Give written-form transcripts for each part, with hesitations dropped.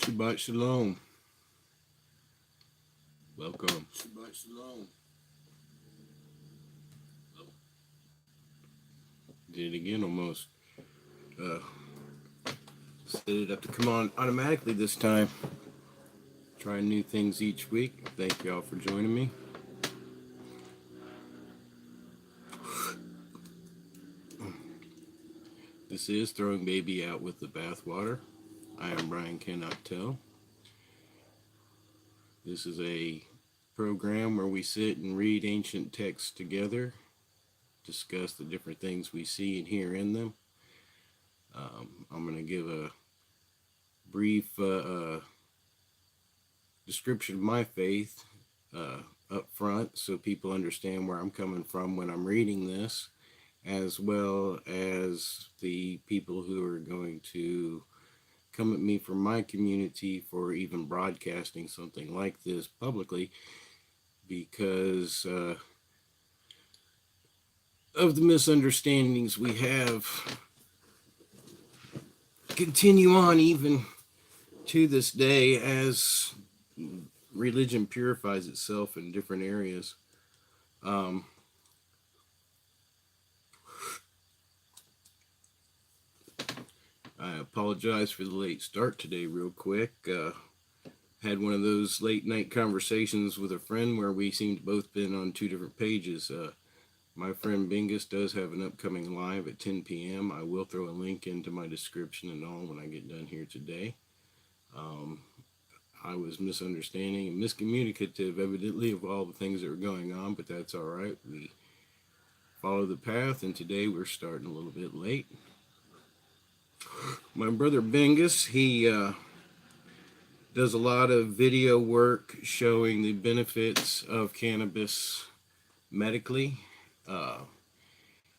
Shabbat Shalom. Welcome. Shabbat Shalom. Did it again almost. Uh, Set it up to come on automatically this time. Trying new things each week. Thank y'all for joining me. This is Throwing Baby Out with the Bathwater. I am Brian Cannot Tell. This is a program where we sit and read ancient texts together, discuss the different things we see and hear in them. I'm going to give a brief description of my faith up front so people understand where I'm coming from when I'm reading this, as well as the people who are going to come at me from my community for even broadcasting something like this publicly, because of the misunderstandings we have continue on even to this day as religion purifies itself in different areas. I apologize for the late start today real quick. Had one of those late night conversations with a friend where we seemed to both been on two different pages. My friend Bingus does have an upcoming live at 10 p.m. I will throw a link into my description and all when I get done here today. I was misunderstanding and miscommunicative, evidently, of all the things that were going on, but that's all right. We follow the path, and today we're starting a little bit late. My brother Bingus, he does a lot of video work showing the benefits of cannabis medically.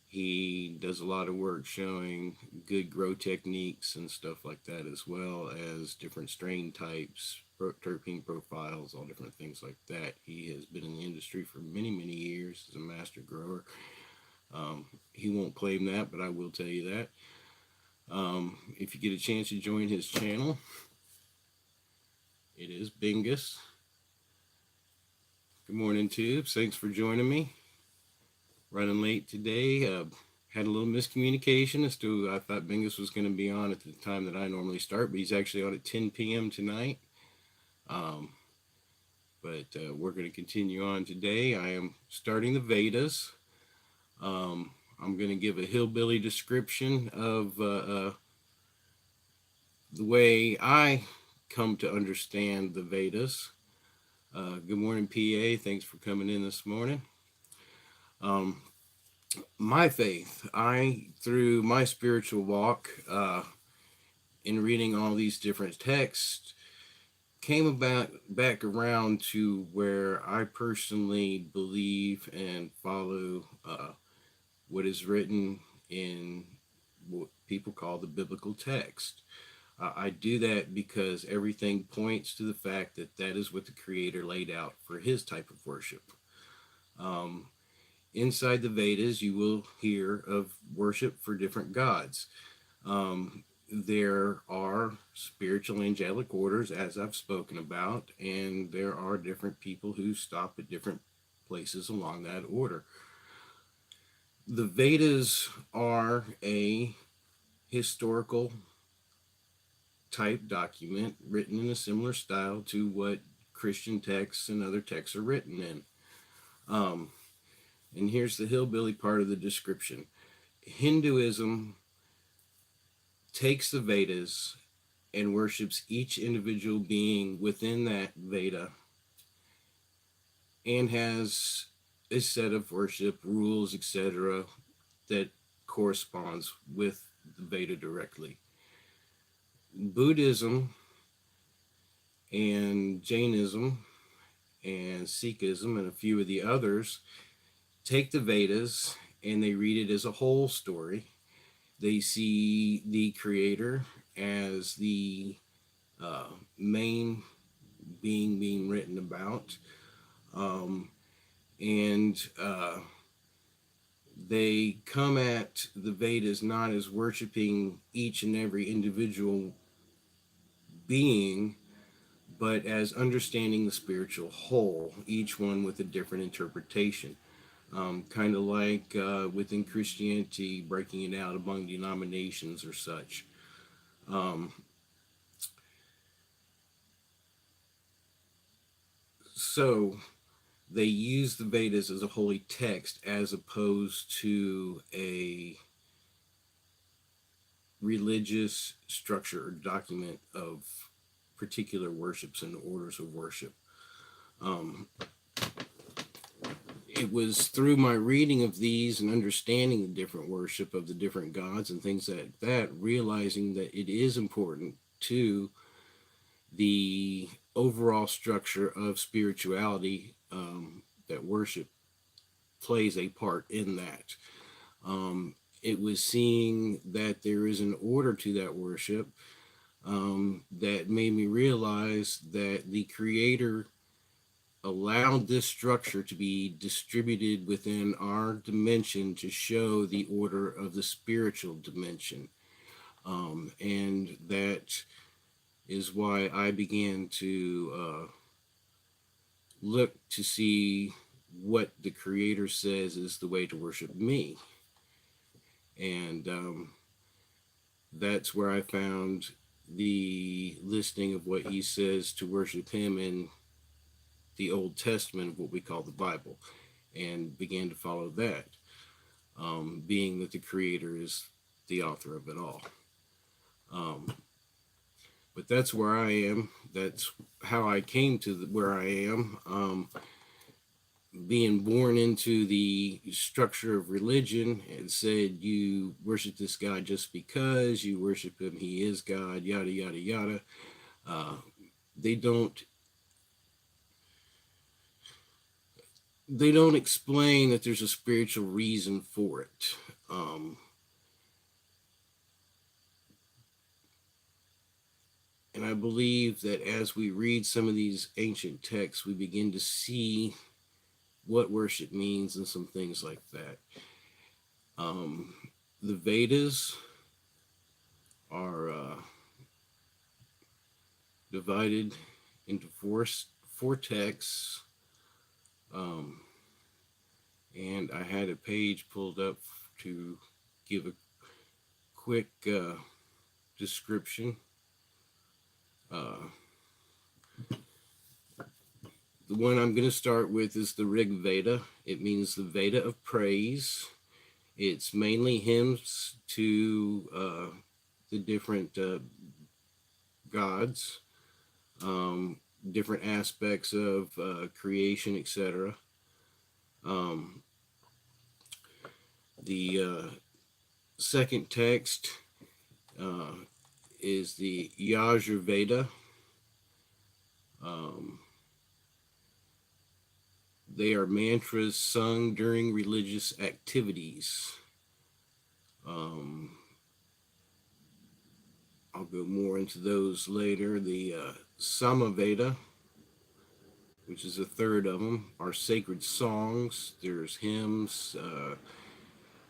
He does a lot of work showing good grow techniques and stuff like that, as well as different strain types, terpene profiles, all different things like that. He has been in the industry for many, many years as a master grower. He won't claim that, but I will tell you that. If you get a chance to join his channel, it is Bingus. Good morning, Tubes. Thanks for joining me. Running late today. Had a little miscommunication as to I thought Bingus was going to be on at the time that I normally start, but he's actually on at 10 p.m. tonight. But we're going to continue on today. I am starting the Vedas. I'm going to give a hillbilly description of the way I come to understand the Vedas. Good morning, PA. Thanks for coming in this morning. My faith, through my spiritual walk, in reading all these different texts, came back around to where I personally believe and follow what is written in what people call the biblical text. I do that because everything points to the fact that that is what the Creator laid out for his type of worship. Inside the Vedas, you will hear of worship for different gods. There are spiritual angelic orders, as I've spoken about, and there are different people who stop at different places along that order. The Vedas are a historical type document written in a similar style to what Christian texts and other texts are written in. And here's the hillbilly part of the description. Hinduism takes the Vedas and worships each individual being within that Veda and has a set of worship rules, etc., that corresponds with the Veda directly. Buddhism and Jainism and Sikhism and a few of the others take the Vedas and they read it as a whole story. They see the Creator as the main being being written about. They come at the Vedas not as worshiping each and every individual being, but as understanding the spiritual whole, each one with a different interpretation. Kind of like within Christianity, breaking it out among denominations or such. Um, so they use the Vedas as a holy text as opposed to a religious structure or document of particular worships and orders of worship. Um, it was through my reading of these and understanding the different worship of the different gods and things like that, realizing that it is important to the overall structure of spirituality, that worship plays a part in that. It was seeing that there is an order to that worship, that made me realize that the Creator allowed this structure to be distributed within our dimension to show the order of the spiritual dimension. And that is why I began to look to see what the Creator says is the way to worship me. And that's where I found the listing of what He says to worship Him in the Old Testament, of what we call the Bible, and began to follow that, being that the Creator is the author of it all. But that's where I am. That's how I came to where I am. Being born into the structure of religion, and said you worship this God just because you worship Him, He is God, yada yada yada. Uh, they don't they don't explain that there's a spiritual reason for it. And I believe that as we read some of these ancient texts, we begin to see what worship means and some things like that. Um, the Vedas are divided into four texts, um, and I had a page pulled up to give a quick description. Uh, the one I'm going to start with is the Rig Veda. It means the Veda of praise. It's mainly hymns to the different gods, different aspects of creation, etc. Um, the second text uh, is the Yajur Veda. Um, they are mantras sung during religious activities. Um, I'll go more into those later. The Samaveda, which is a third of them, are sacred songs. There's hymns.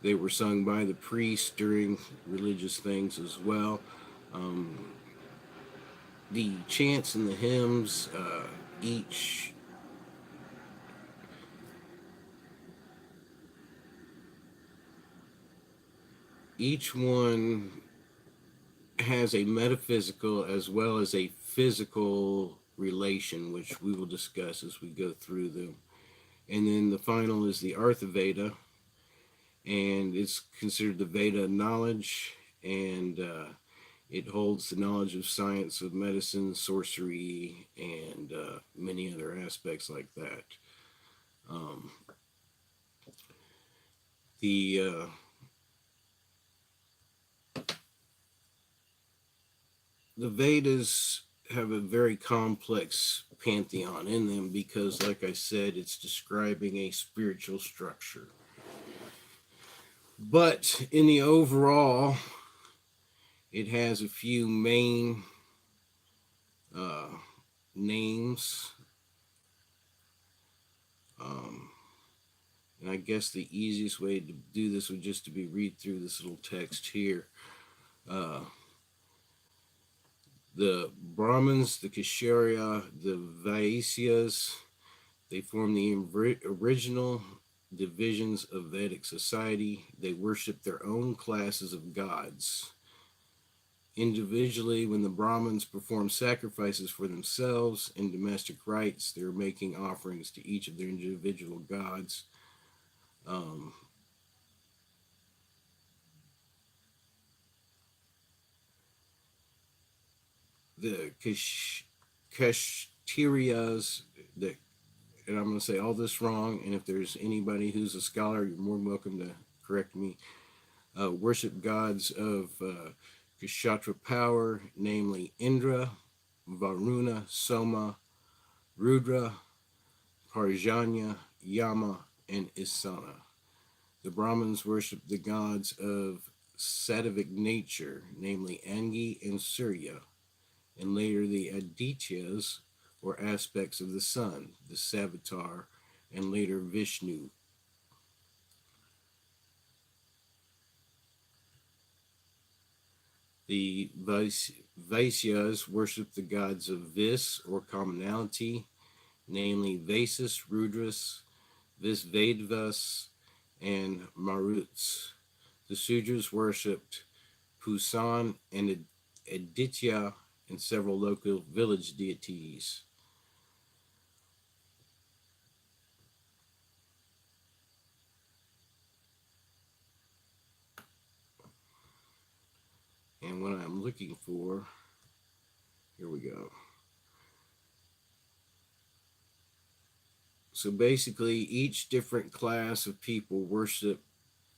They were sung by the priests during religious things as well. Um, the chants and the hymns, each each one has a metaphysical as well as a physical relation, which we will discuss as we go through them. And then the final is the Artha Veda, and it's considered the Veda of knowledge, and it holds the knowledge of science, of medicine, sorcery, and many other aspects like that. Um, the the Vedas have a very complex pantheon in them because, like I said, it's describing a spiritual structure. But in the overall, it has a few main uh, names. Um, and I guess the easiest way to do this would just to be read through this little text here. Uh, The Brahmins, the Kshatriya, the Vaisyas, they form the original divisions of Vedic society. They worship their own classes of gods. Individually, when the Brahmins perform sacrifices for themselves in domestic rites, they're making offerings to each of their individual gods. Um, the Kshatriyas, the and I'm going to say all this wrong, and if there's anybody who's a scholar, you're more than welcome to correct me. Worship gods of Kshatriya power, namely Indra, Varuna, Soma, Rudra, Parjanya, Yama, and Isana. The Brahmins worship the gods of Sattvic nature, namely Angi and Surya, and later the Adityas, or aspects of the sun, the Savitar, and later Vishnu. The Vaisyas worship the gods of Vis, or commonality, namely Vasis, Rudras, Visvedvas, and Maruts. The Sudras worshipped Pusan and Aditya and several local village deities. And what I'm looking for, here we go. So basically, each different class of people worship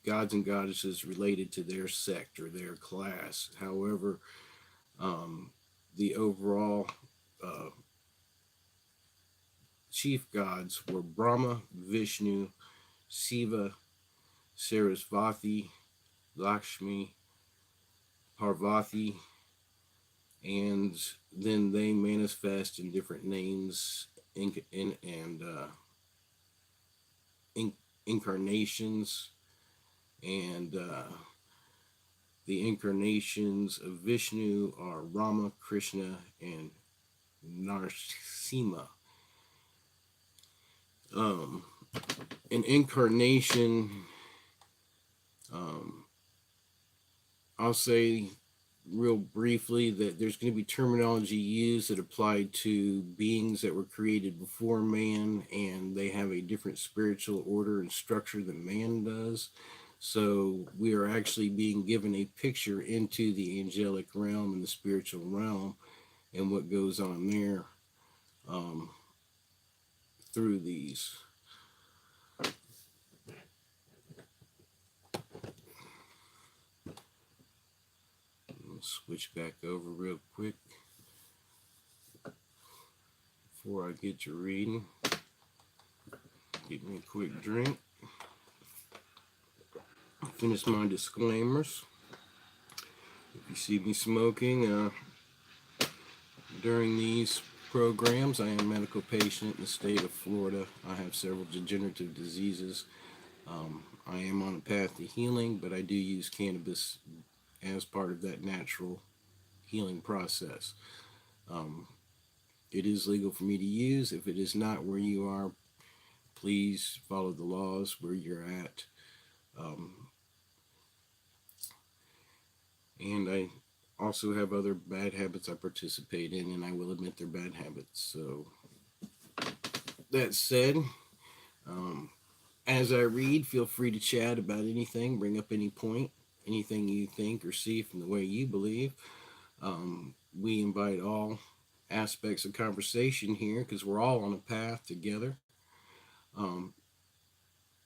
gods and goddesses related to their sect or their class. However, um, the overall uh, chief gods were Brahma, Vishnu, Shiva, Sarasvati, Lakshmi, Parvati, and then they manifest in different names and in, incarnations. And the incarnations of Vishnu are Rama, Krishna, and Narsimha. Um, an incarnation, um, I'll say real briefly that there's going to be terminology used that apply to beings that were created before man, and they have a different spiritual order and structure than man does. So we are actually being given a picture into the angelic realm and the spiritual realm and what goes on there um, through these. I'll switch back over real quick before I get to reading. Get me a quick drink. Finish my disclaimers. If you see me smoking during these programs, I am a medical patient in the state of Florida. I have several degenerative diseases. I am on a path to healing, but I do use cannabis as part of that natural healing process. Um, it is legal for me to use. If it is not where you are, please follow the laws where you're at. Um, and I also have other bad habits I participate in, and I will admit they're bad habits. So, that said, um, as I read, feel free to chat about anything, bring up any point, anything you think or see from the way you believe. We invite all aspects of conversation here because we're all on a path together. Um,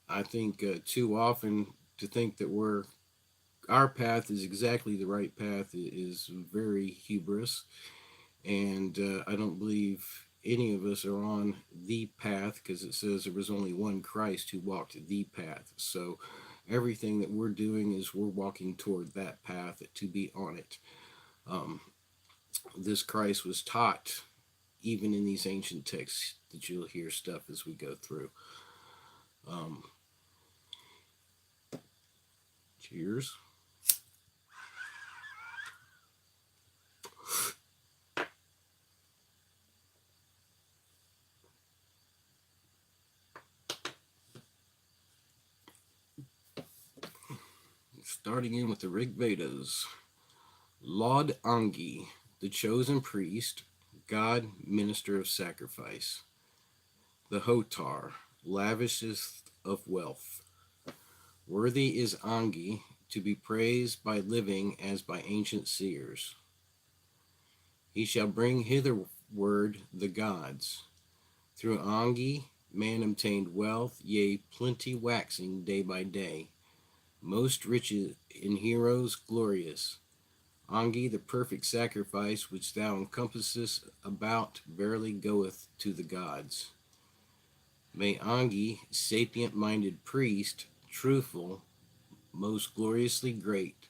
I think too often to think that our path is exactly the right path is very hubris, and I don't believe any of us are on the path because it says there was only one Christ who walked the path. So everything that we're doing is we're walking toward that path to be on it. Um, this Christ was taught even in these ancient texts that you'll hear stuff as we go through. Um, cheers. Starting in with the Rig Vedas. Laud Angi, the chosen priest, god minister of sacrifice. The Hotar, lavishest of wealth. Worthy is Angi to be praised by living as by ancient seers. He shall bring hitherward the gods. Through Angi man obtained wealth, yea, plenty waxing day by day. Most rich in heroes glorious. Angi, the perfect sacrifice which thou encompassest about, verily goeth to the gods. May Angi, sapient-minded priest, truthful, most gloriously great,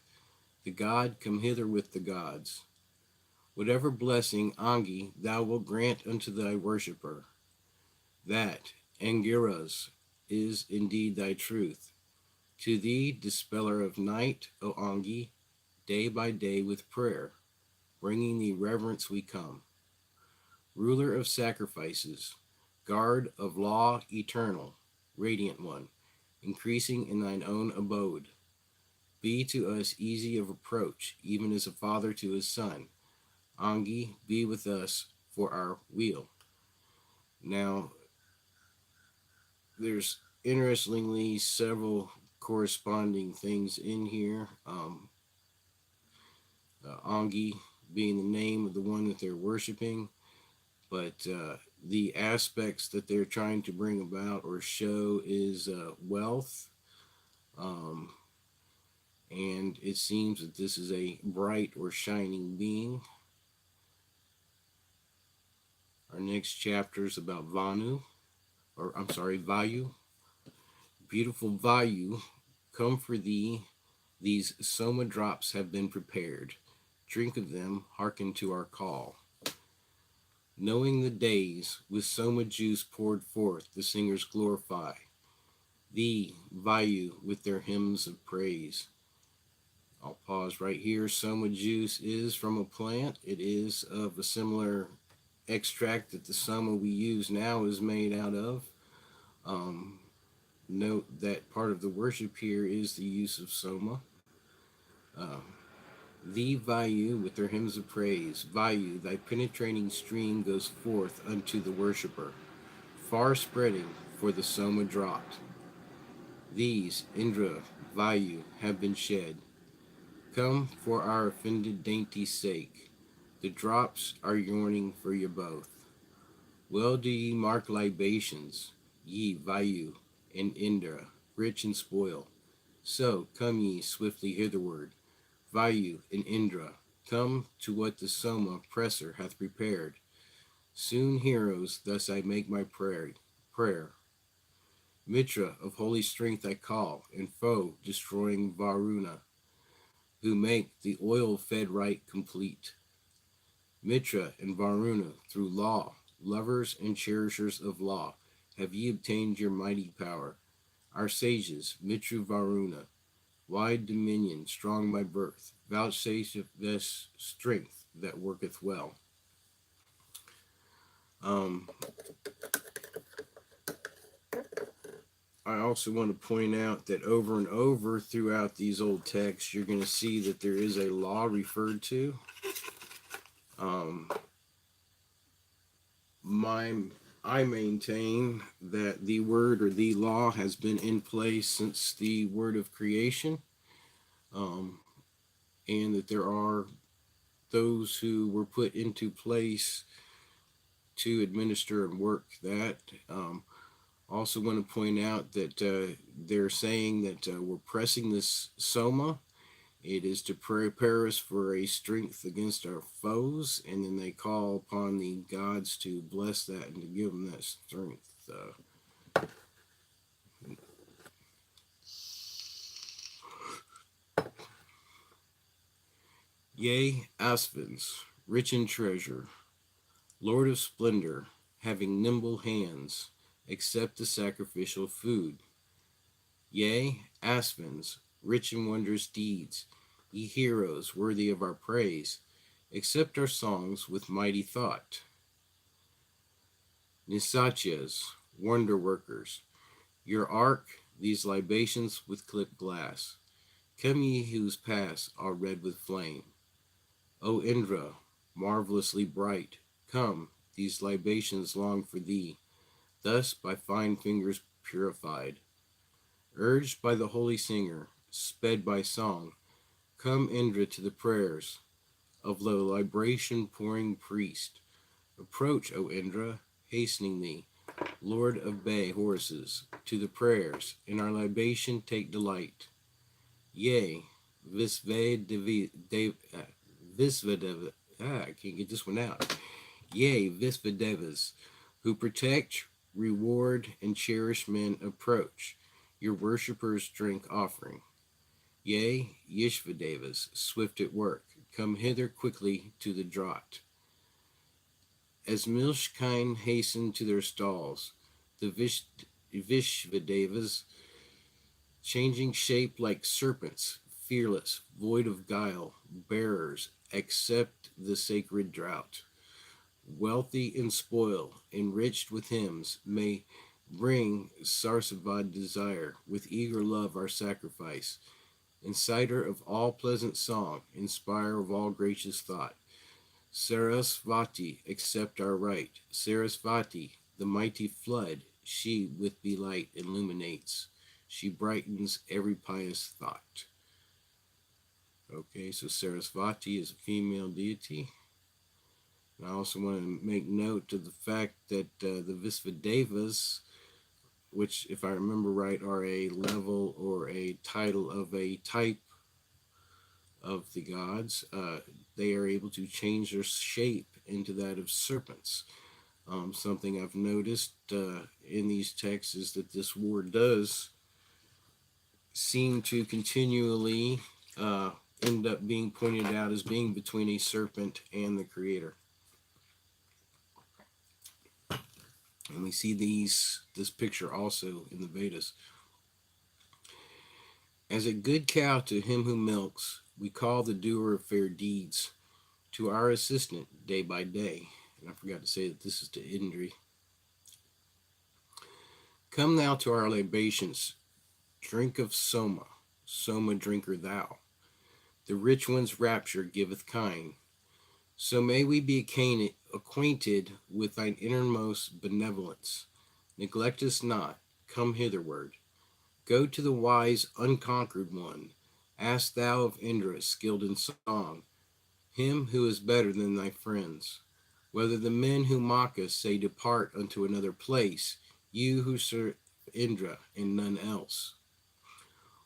the god come hither with the gods. Whatever blessing, Angi, thou wilt grant unto thy worshipper, that, Angiras, is indeed thy truth. To thee, dispeller of night, O Angi, day by day with prayer, bringing thee reverence we come. Ruler of sacrifices, guard of law eternal, radiant one, increasing in thine own abode. Be to us easy of approach, even as a father to his son. Angi, be with us for our weal. Now, there's interestingly several corresponding things in here. Angi being the name of the one that they're worshiping, but the aspects that they're trying to bring about or show is wealth, um, and it seems that this is a bright or shining being. Our next chapter is about Vayu. Beautiful Vayu, come for thee, these soma drops have been prepared. Drink of them, hearken to our call. Knowing the days, with soma juice poured forth, the singers glorify thee, Vayu, with their hymns of praise. I'll pause right here. Soma juice is from a plant. It is of a similar extract that the soma we use now is made out of. Note that part of the worship here is the use of soma. Thee, Vayu, with their hymns of praise. Vayu, thy penetrating stream goes forth unto the worshipper, far spreading, for the soma dropped. These, Indra, Vayu, have been shed. Come for our offended dainty sake. The drops are yearning for you both. Well do ye mark libations, ye Vayu and Indra, rich and spoil. So come ye swiftly hitherward, Vayu and Indra, come to what the Soma presser hath prepared. Soon, heroes, thus I make my prayer. Mitra of holy strength I call, and foe destroying Varuna, who make the oil-fed rite complete. Mitra and Varuna, through law, lovers and cherishers of law, have ye obtained your mighty power. Our sages, Mitra Varuna, wide dominion, strong by birth, vouchsafe this strength that worketh well. I also want to point out that over and over throughout these old texts, you're going to see that there is a law referred to. I maintain that the word or the law has been in place since the word of creation, and that there are those who were put into place to administer and work that. Also want to point out that they're saying that we're pressing this soma. It is to prepare us for a strength against our foes, and then they call upon the gods to bless that and to give them that strength. Yea, Asvins, rich in treasure, Lord of splendor, having nimble hands, accept the sacrificial food. Yea, Asvins, rich in wondrous deeds, ye heroes worthy of our praise, accept our songs with mighty thought. Nisatyas, wonder workers, your ark, these libations with clipped glass. Come ye whose paths are red with flame. O Indra, marvelously bright, come, these libations long for thee, thus by fine fingers purified. Urged by the holy singer, sped by song, come Indra to the prayers of the libation pouring priest. Approach, O Indra, hastening thee, Lord of bay horses, to the prayers, in our libation take delight. Yea, Visvedeva, I can't get this one out. Yea, Visvedevas, who protect, reward, and cherish men approach. Your worshippers drink offering. Yea, Yishvadevas, swift at work, come hither quickly to the draught. As milch-kine hasten to their stalls, the Vishvadevas, changing shape like serpents, fearless, void of guile, bearers, accept the sacred drought. Wealthy in spoil, enriched with hymns, may bring Sarsavad desire, with eager love our sacrifice. Inciter of all pleasant song, inspire of all gracious thought. Sarasvati, accept our right. Sarasvati, the mighty flood, she with delight illuminates. She brightens every pious thought. Okay, so Sarasvati is a female deity. And I also want to make note of the fact that the Visvadevas, which, if I remember right, are a level or a title of a type of the gods, they are able to change their shape into that of serpents. Something I've noticed in these texts is that this war does seem to continually uh, end up being pointed out as being between a serpent and the creator. And we see this picture also in the Vedas. As a good cow to him who milks, we call the doer of fair deeds to our assistant day by day. And I forgot to say that this is to Indri. Come thou to our libations, drink of Soma, Soma drinker thou. The rich one's rapture giveth kind. So may we be acquainted with thine innermost benevolence. Neglect us not, come hitherward. Go to the wise, unconquered one. Ask thou of Indra, skilled in song, him who is better than thy friends. Whether the men who mock us say, depart unto another place, you who serve Indra and none else.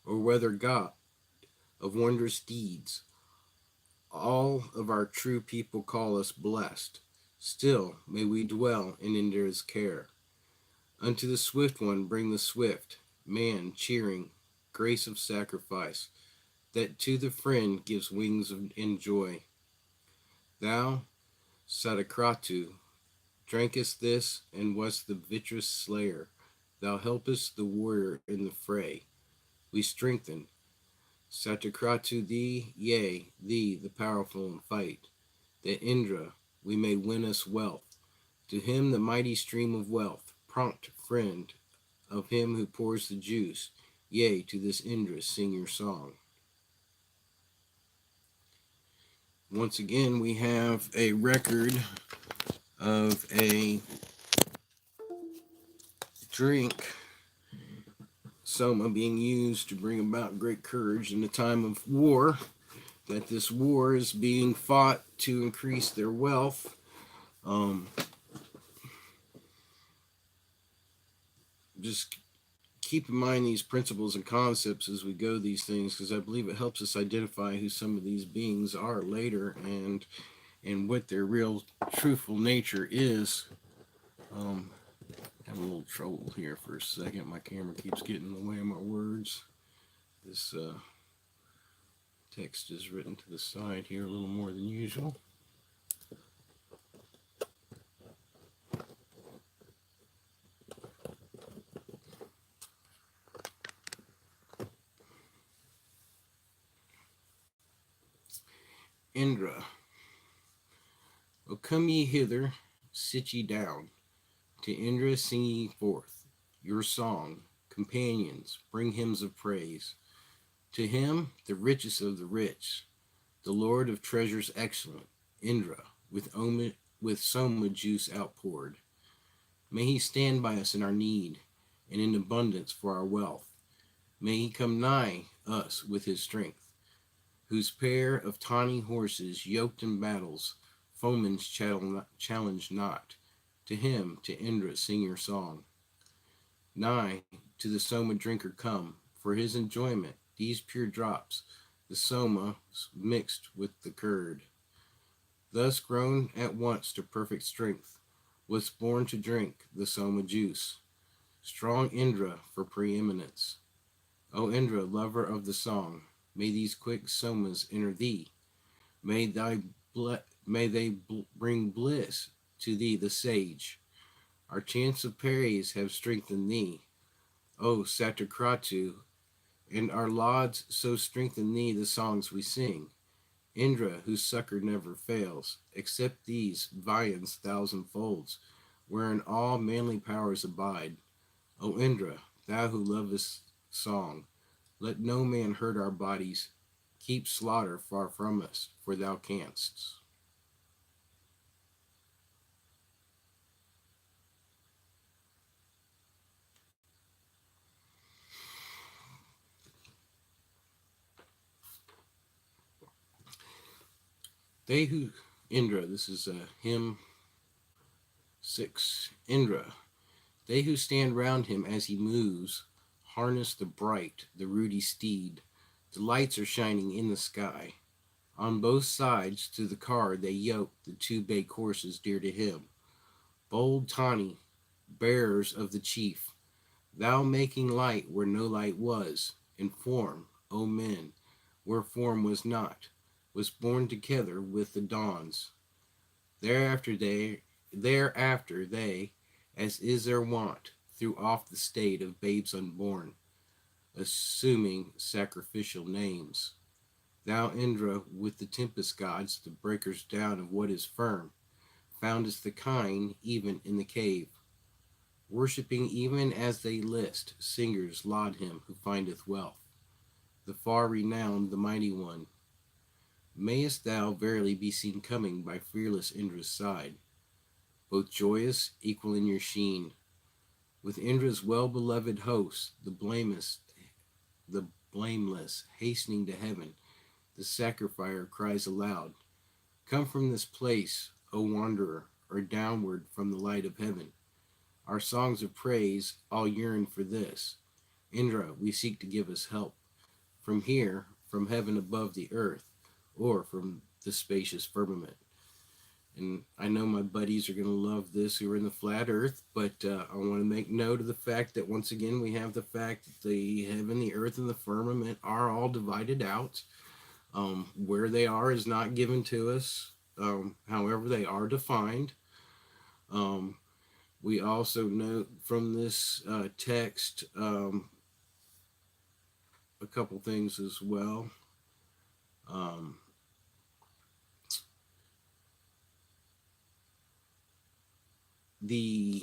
Or whether God of wondrous deeds, all of our true people call us blessed. Still may we dwell in Indra's care. Unto the swift one bring the swift, man cheering, grace of sacrifice, that to the friend gives wings and joy. Thou, Sadakratu, drankest this, and wast the vitreous slayer. Thou helpest the warrior in the fray. We strengthen, Satakratu thee, yea, thee, the powerful in fight, that Indra, we may win us wealth. To him the mighty stream of wealth, prompt friend of him who pours the juice, yea, to this Indra sing your song. Once again, we have a record of a drink, soma, being used to bring about great courage in a time of war, that this war is being fought to increase their wealth. Just keep in mind these principles and concepts as we go these things, because I believe it helps us identify who some of these beings are later, and what their real truthful nature is. Have a little trouble here for a second. My camera keeps getting in the way of my words. This text is written to the side here a little more than usual. Indra, O come ye hither, sit ye down. To Indra sing ye forth your song. Companions, bring hymns of praise. To him, the richest of the rich, the Lord of treasures excellent, Indra, with soma juice outpoured. May he stand by us in our need, and in abundance for our wealth. May he come nigh us with his strength, whose pair of tawny horses, yoked in battles, foemen challenge not. To him, to Indra, sing your song. Nigh to the soma drinker come, for his enjoyment, these pure drops, the soma mixed with the curd. Thus grown at once to perfect strength, was born to drink the soma juice. Strong Indra for preeminence. O Indra, lover of the song, may these quick somas enter thee. May they bring bliss to thee, the sage. Our chance of praise have strengthened thee, O Satrakratu, and our lauds so strengthen thee the songs we sing. Indra, whose succor never fails, accept these viands thousand folds, wherein all manly powers abide. O Indra, thou who lovest song, let no man hurt our bodies. Keep slaughter far from us, for thou canst. They who, Indra, this is hymn 6. Indra, they who stand round him as he moves, harness the ruddy steed. The lights are shining in the sky. On both sides to the car they yoke the two bay horses dear to him. Bold tawny, bearers of the chief, thou making light where no light was, in form, O men, where form was not, was born together with the dawns. Thereafter they, as is their wont, threw off the state of babes unborn, assuming sacrificial names. Thou, Indra, with the tempest gods, the breakers down of what is firm, foundest the kine even in the cave. Worshipping even as they list, singers laud him who findeth wealth, the far renowned, the mighty one. Mayest thou verily be seen coming by fearless Indra's side, both joyous, equal in your sheen, with Indra's well-beloved host, the blameless, hastening to heaven, the sacrificer cries aloud, come from this place, O wanderer, or downward from the light of heaven. Our songs of praise all yearn for this. Indra, we seek to give us help. From here, from heaven above the earth, or from the spacious firmament. And I know my buddies are going to love this who are in the flat earth, but I want to make note of the fact that once again we have the fact that the heaven, the earth, and the firmament are all divided out. Where they are is not given to us. However, they are defined. Um, we also note from this text a couple things as well. Um, the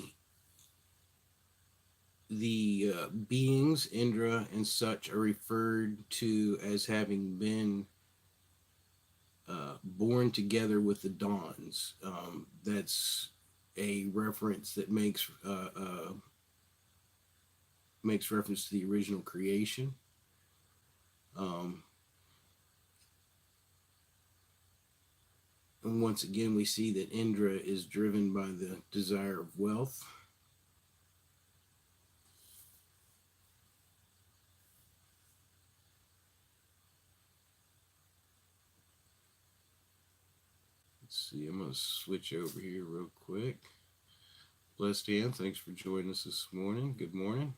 beings, Indra and such, are referred to as having been born together with the dawns. That's a reference that makes reference to the original creation. Um, and once again, we see that Indra is driven by the desire of wealth. Let's see, I'm going to switch over here real quick. Blessed hand, thanks for joining us this morning. Good morning.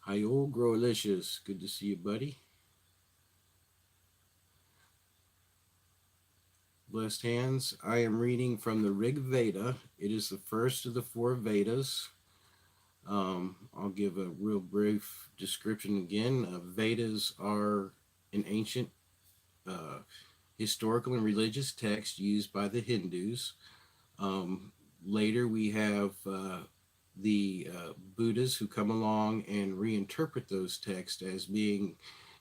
Hi, old Growlicious. Good to see you, buddy. Blessed hands, I am reading from the Rig Veda. It is the first of the four Vedas. I'll give a real brief description again. Vedas are an ancient uh, historical and religious text used by the Hindus. Um, Later, we have the Buddhas who come along and reinterpret those texts as being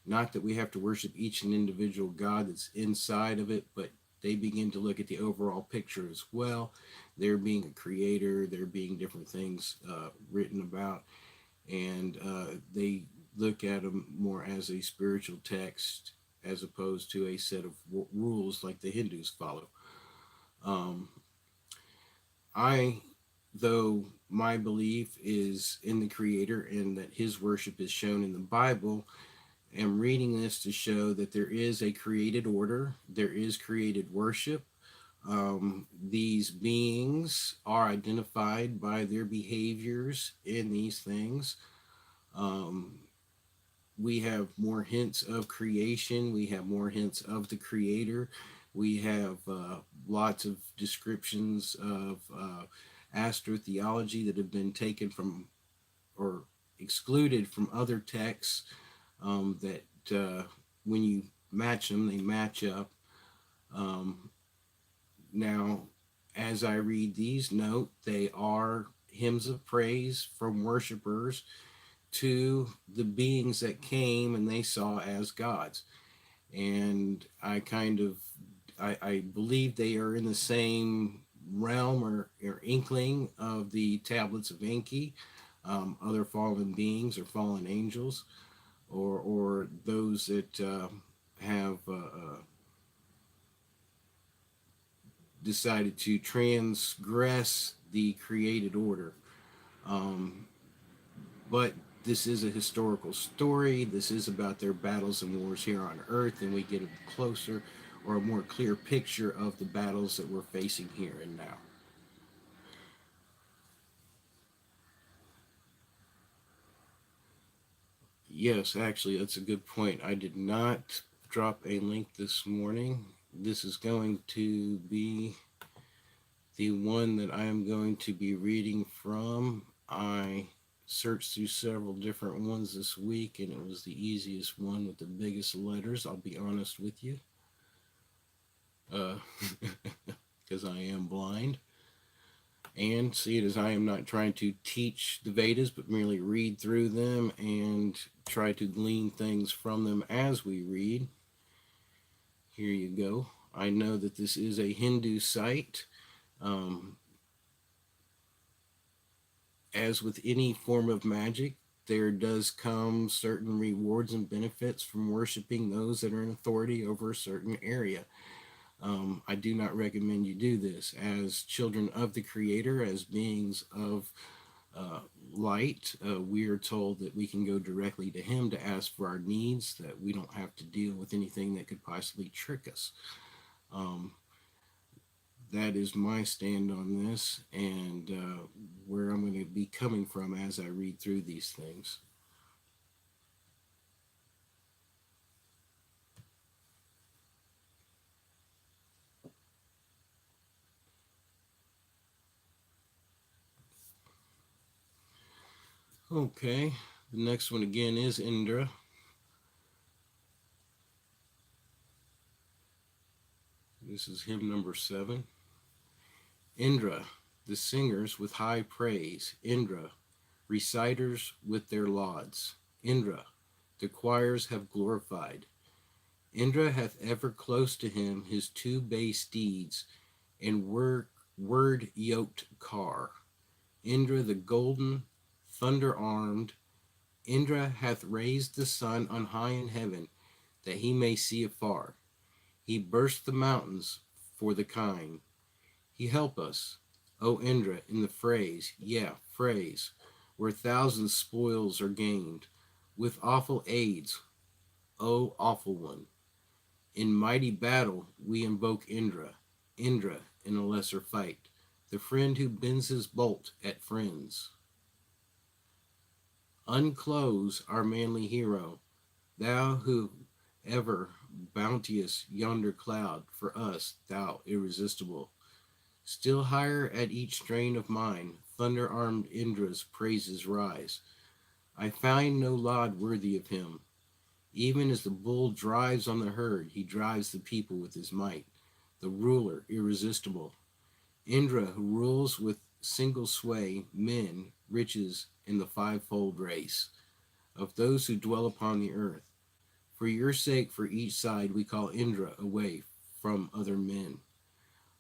Not that we have to worship each and individual god that's inside of it, but they begin to look at the overall picture as well. There being a creator, there being different things written about, and they look at them more as a spiritual text as opposed to a set of rules like the Hindus follow. Um, I, though my belief is in the Creator and that His worship is shown in the Bible, am reading this to show that there is a created order, there is created worship. These beings are identified by their behaviors in these things. Um, we have more hints of creation, we have more hints of the creator, we have lots of descriptions of astrotheology that have been taken from or excluded from other texts that when you match them they match up. um, Now as I read these, note they are hymns of praise from worshipers to the beings that came and they saw as gods. And I believe they are in the same realm or inkling of the tablets of Enki, other fallen beings or fallen angels, or those that have decided to transgress the created order. Um, but this is a historical story. This is about their battles and wars here on Earth, and we get a closer or a more clear picture of the battles that we're facing here and now. Yes, actually, that's a good point. I did not drop a link this morning. This is going to be the one that I am going to be reading from. I searched through several different ones this week, and it was the easiest one with the biggest letters. I'll be honest with you, because I am blind. And see it as I am not trying to teach the Vedas, but merely read through them and try to glean things from them as we read. Here you go. I know that this is a Hindu site. Um, as with any form of magic, there does come certain rewards and benefits from worshiping those that are in authority over a certain area. I do not recommend you do this. As children of the Creator, as beings of uh, light, we are told that we can go directly to Him to ask for our needs, that we don't have to deal with anything that could possibly trick us. Um, that is my stand on this and where I'm going to be coming from as I read through these things. Okay, the next one again is Indra. This is hymn number 7. Indra, the singers with high praise. Indra, reciters with their lauds. Indra, the choirs have glorified. Indra hath ever close to him his two bay steeds and word yoked car. Indra the golden, thunder armed. Indra hath raised the sun on high in heaven, that he may see afar. He burst the mountains for the kind. He help us, O Indra, in the phrase, phrase, where thousand spoils are gained, with awful aids, O awful one. In mighty battle we invoke Indra, Indra in a lesser fight, the friend who bends his bolt at friends. Unclose our manly hero, thou who ever bounteous yonder cloud, for us thou irresistible. Still higher at each strain of mine, thunder armed Indra's praises rise. I find no laud worthy of him. Even as the bull drives on the herd, he drives the people with his might, the ruler irresistible. Indra, who rules with single sway men, riches, in the fivefold race of those who dwell upon the earth. For your sake, for each side, we call Indra away from other men.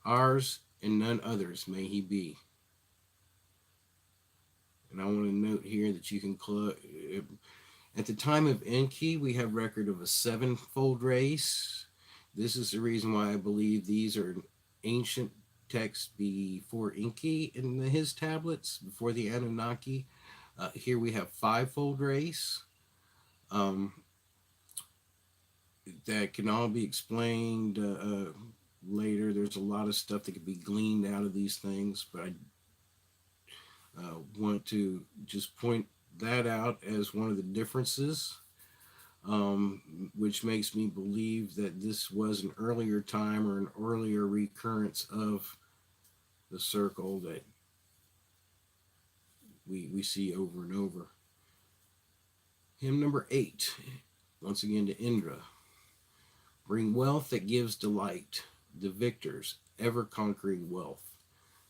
Ours and none others may he be. And I want to note here that you can at the time of Enki, we have record of a sevenfold race. This is the reason why I believe these are ancient texts before Enki in his tablets, before the Anunnaki. Here we have fivefold race. That can all be explained later. There's a lot of stuff that could be gleaned out of these things, but I want to just point that out as one of the differences, which makes me believe that this was an earlier time or an earlier recurrence of the circle that we see over and over. Hymn number 8, once again to Indra. Bring wealth that gives delight, the victors, ever-conquering wealth,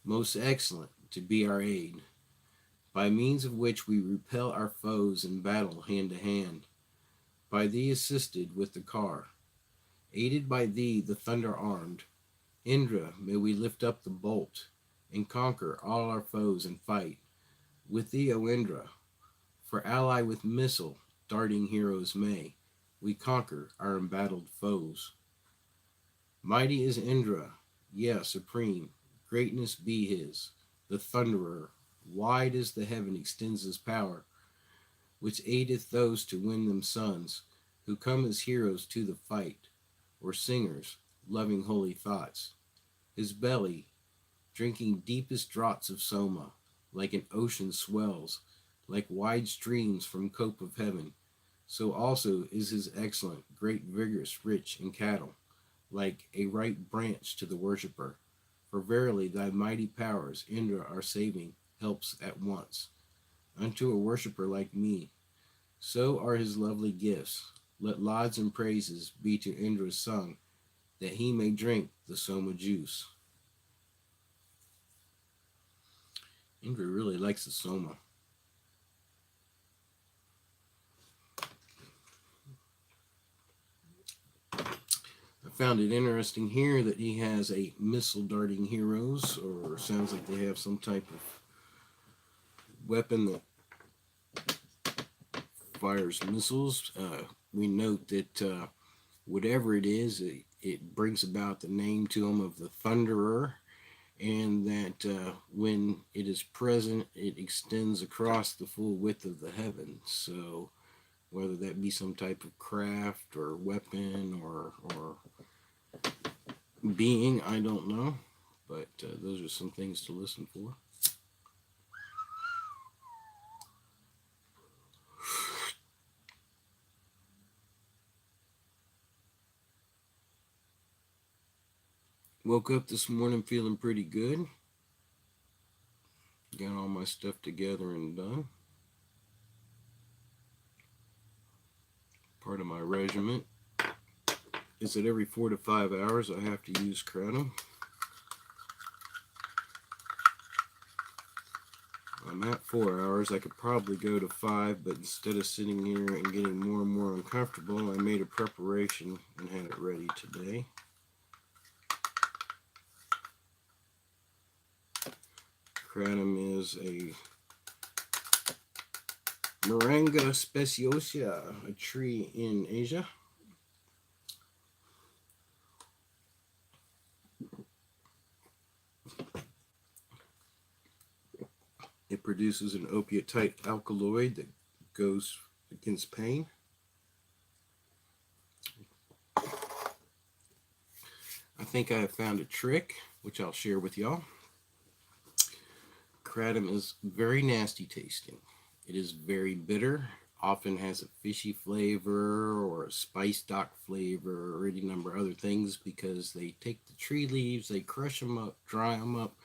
most excellent to be our aid, by means of which we repel our foes in battle hand to hand, by thee assisted with the car, aided by thee the thunder armed. Indra, may we lift up the bolt, and conquer all our foes in fight. With thee, O Indra, for ally with missile, darting heroes may, we conquer our embattled foes. Mighty is Indra, yeah, supreme, greatness be his, the thunderer, wide as the heaven extends his power, which aideth those to win them sons, who come as heroes to the fight, or singers, loving holy thoughts. His belly, drinking deepest draughts of Soma, like an ocean swells, like wide streams from cope of heaven. So also is his excellent, great, vigorous, rich in cattle, like a ripe branch to the worshipper. For verily thy mighty powers, Indra, our saving, helps at once. Unto a worshipper like me, so are his lovely gifts. Let lauds and praises be to Indra sung, that he may drink the Soma juice. Indra really likes the Soma. I found it interesting here that he has a missile darting heroes, or sounds like they have some type of weapon that fires missiles. We note that whatever it is, it brings about the name to him of the Thunderer, and that when it is present, it extends across the full width of the heavens. So whether that be some type of craft or weapon or being, I don't know, but those are some things to listen for. Woke up this morning feeling pretty good. Got all my stuff together and done. Part of my regiment is that every 4 to 5 hours I have to use kratom. I'm at 4 hours. I could probably go to 5, but instead of sitting here and getting more and more uncomfortable, I made a preparation and had it ready today. Kratom is a Moringa speciosa, a tree in Asia. It produces an opiate-type alkaloid that goes against pain. I think I have found a trick, which I'll share with y'all. Kratom is very nasty tasting. It is very bitter, often has a fishy flavor or a spice dock flavor or any number of other things because they take the tree leaves, they crush them up, dry them up,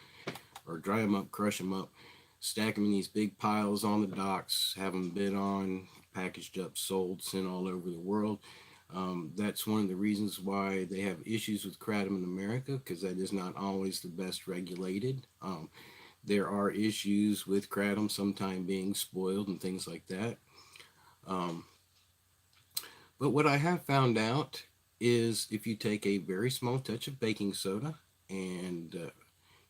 crush them up, stack them in these big piles on the docks, have them bid on, packaged up, sold, sent all over the world. That's one of the reasons why they have issues with kratom in America, because that is not always the best regulated. There are issues with kratom sometimes being spoiled and things like that. But what I have found out is if you take a very small touch of baking soda and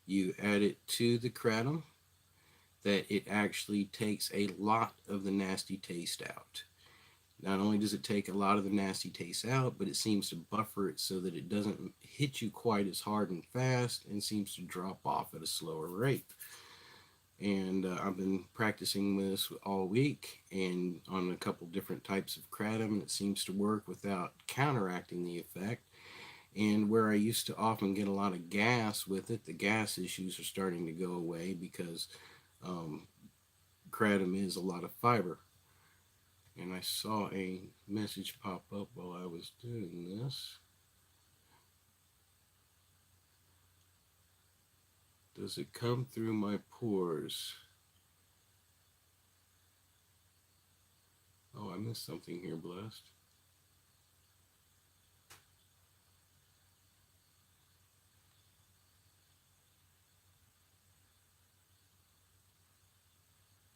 you add it to the kratom, that it actually takes a lot of the nasty taste out. Not only does it take a lot of the nasty taste out, but it seems to buffer it so that it doesn't hit you quite as hard and fast and seems to drop off at a slower rate. And I've been practicing this all week and on a couple different types of kratom, and it seems to work without counteracting the effect. And where I used to often get a lot of gas with it, the gas issues are starting to go away because um, kratom is a lot of fiber. And I saw a message pop up while I was doing this. Does it come through my pores? Oh, I missed something here, blessed.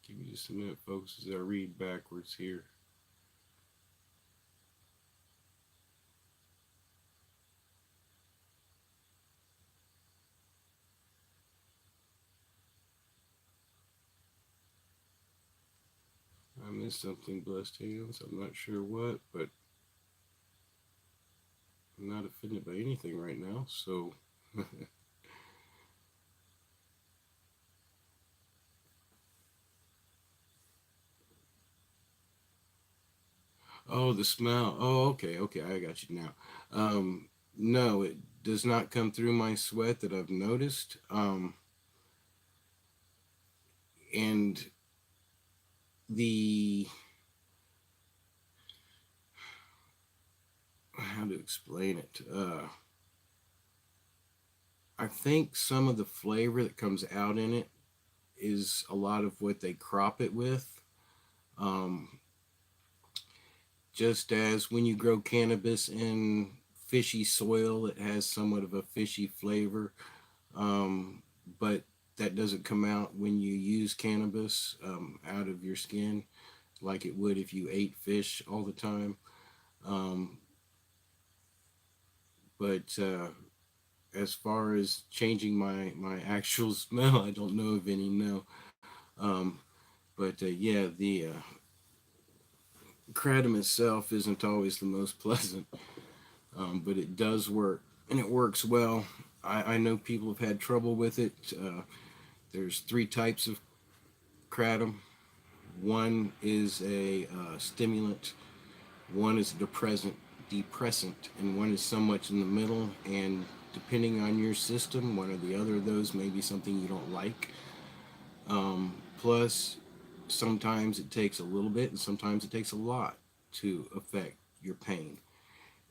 Give me just a minute, folks, as I read backwards here. I missed something, blessed hands. I'm not sure what, but I'm not offended by anything right now. So, oh, the smell. Oh, okay, okay, I got you now. No, it does not come through my sweat that I've noticed. And the how to explain it? I think some of the flavor that comes out in it is a lot of what they crop it with. Um, just as when you grow cannabis in fishy soil, it has somewhat of a fishy flavor. Um, but that doesn't come out when you use cannabis out of your skin like it would if you ate fish all the time. Um, but as far as changing my actual smell, I don't know of any. No. Um, but yeah, the kratom itself isn't always the most pleasant, but it does work and it works well. I know people have had trouble with it. There's three types of kratom. One is a stimulant, one is a depressant, and one is somewhat in the middle. And depending on your system, one or the other of those may be something you don't like. Plus, sometimes it takes a little bit, and sometimes it takes a lot to affect your pain.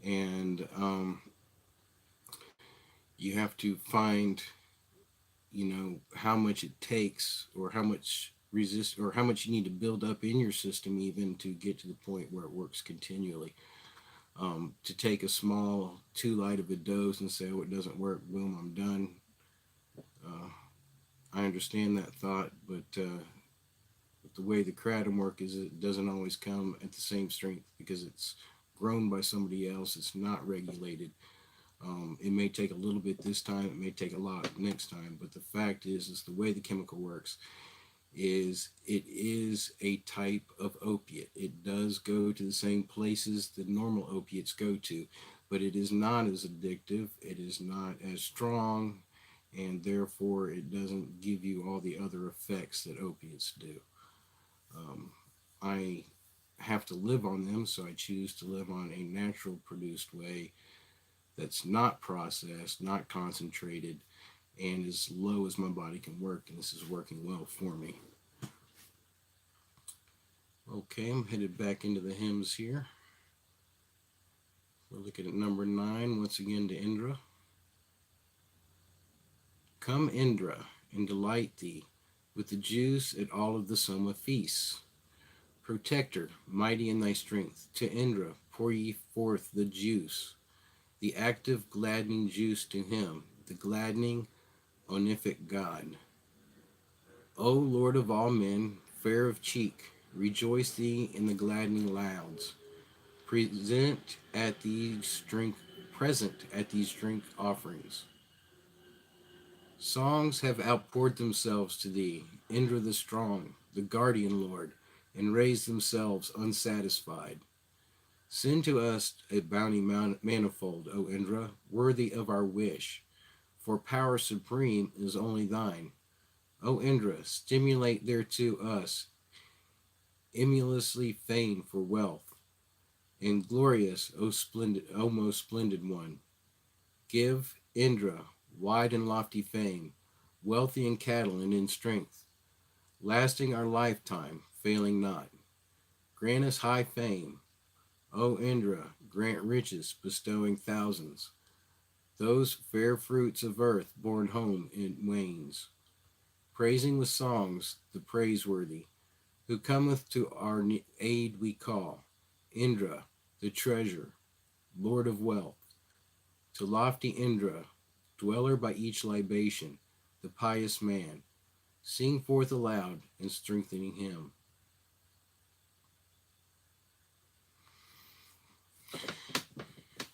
And you have to find, how much it takes, or how much resist, or how much you need to build up in your system, even to get to the point where it works continually. To take a small too light of a dose and say, oh, it doesn't work, boom, I'm done. Uh, I understand that thought, but the way the kratom work is it doesn't always come at the same strength because it's grown by somebody else. It's not regulated. It may take a little bit this time. It may take a lot next time. But the fact is the way the chemical works is it is a type of opiate. It does go to the same places that normal opiates go to, but it is not as addictive. It is not as strong, and therefore it doesn't give you all the other effects that opiates do. Um, I have to live on them, so I choose to live on a natural produced way that's not processed, not concentrated, and as low as my body can work. And this is working well for me. Okay, I'm headed back into the hymns here. We're looking at number 9, once again to Indra. Come, Indra, and delight thee with the juice at all of the Soma feasts. Protector, mighty in thy strength, to Indra pour ye forth the juice, the active gladdening juice to him, the gladdening onific God. O Lord of all men, fair of cheek, rejoice thee in the gladdening louds. present at these drink present at these drink offerings. Songs have outpoured themselves to thee, Indra the strong, the guardian lord, and raised themselves unsatisfied. Send to us a bounty manifold, O Indra, worthy of our wish, for power supreme is only thine. O Indra, stimulate thereto us, emulously fain for wealth, and glorious, O most splendid one. Give Indra wide and lofty fame, wealthy in cattle and in strength, lasting our lifetime, failing not. Grant us high fame, O Indra, grant riches, bestowing thousands, those fair fruits of earth borne home in wains, praising with songs the praiseworthy, who cometh to our aid we call, Indra, the treasure, lord of wealth, to lofty Indra, dweller by each libation, the pious man, sing forth aloud and strengthening him.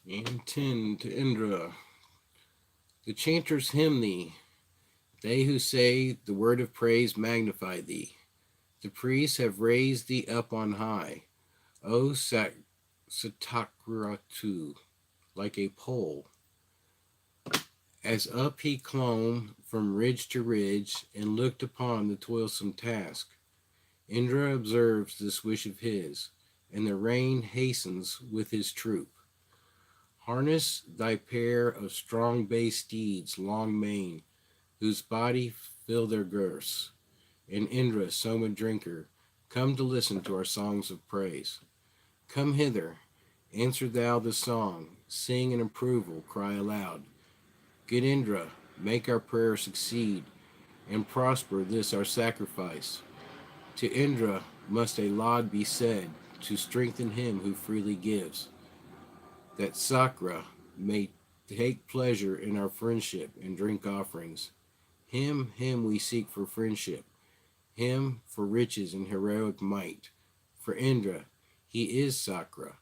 And 10 to Indra. The chanters hymn thee, they who say the word of praise magnify thee. The priests have raised thee up on high, O Satakratu, like a pole. As up he clomb from ridge to ridge and looked upon the toilsome task, Indra observes this wish of his, and the rain hastens with his troop. Harness thy pair of strong bay steeds, long mane, whose body fill their girths, and Indra, Soma drinker, come to listen to our songs of praise. Come hither, answer thou the song, sing in approval, cry aloud. Good Indra, make our prayer succeed, and prosper this our sacrifice. To Indra must a laud be said, to strengthen him who freely gives, that Sakra may take pleasure in our friendship and drink offerings. Him we seek for friendship, him for riches and heroic might. For Indra, he is Sakra.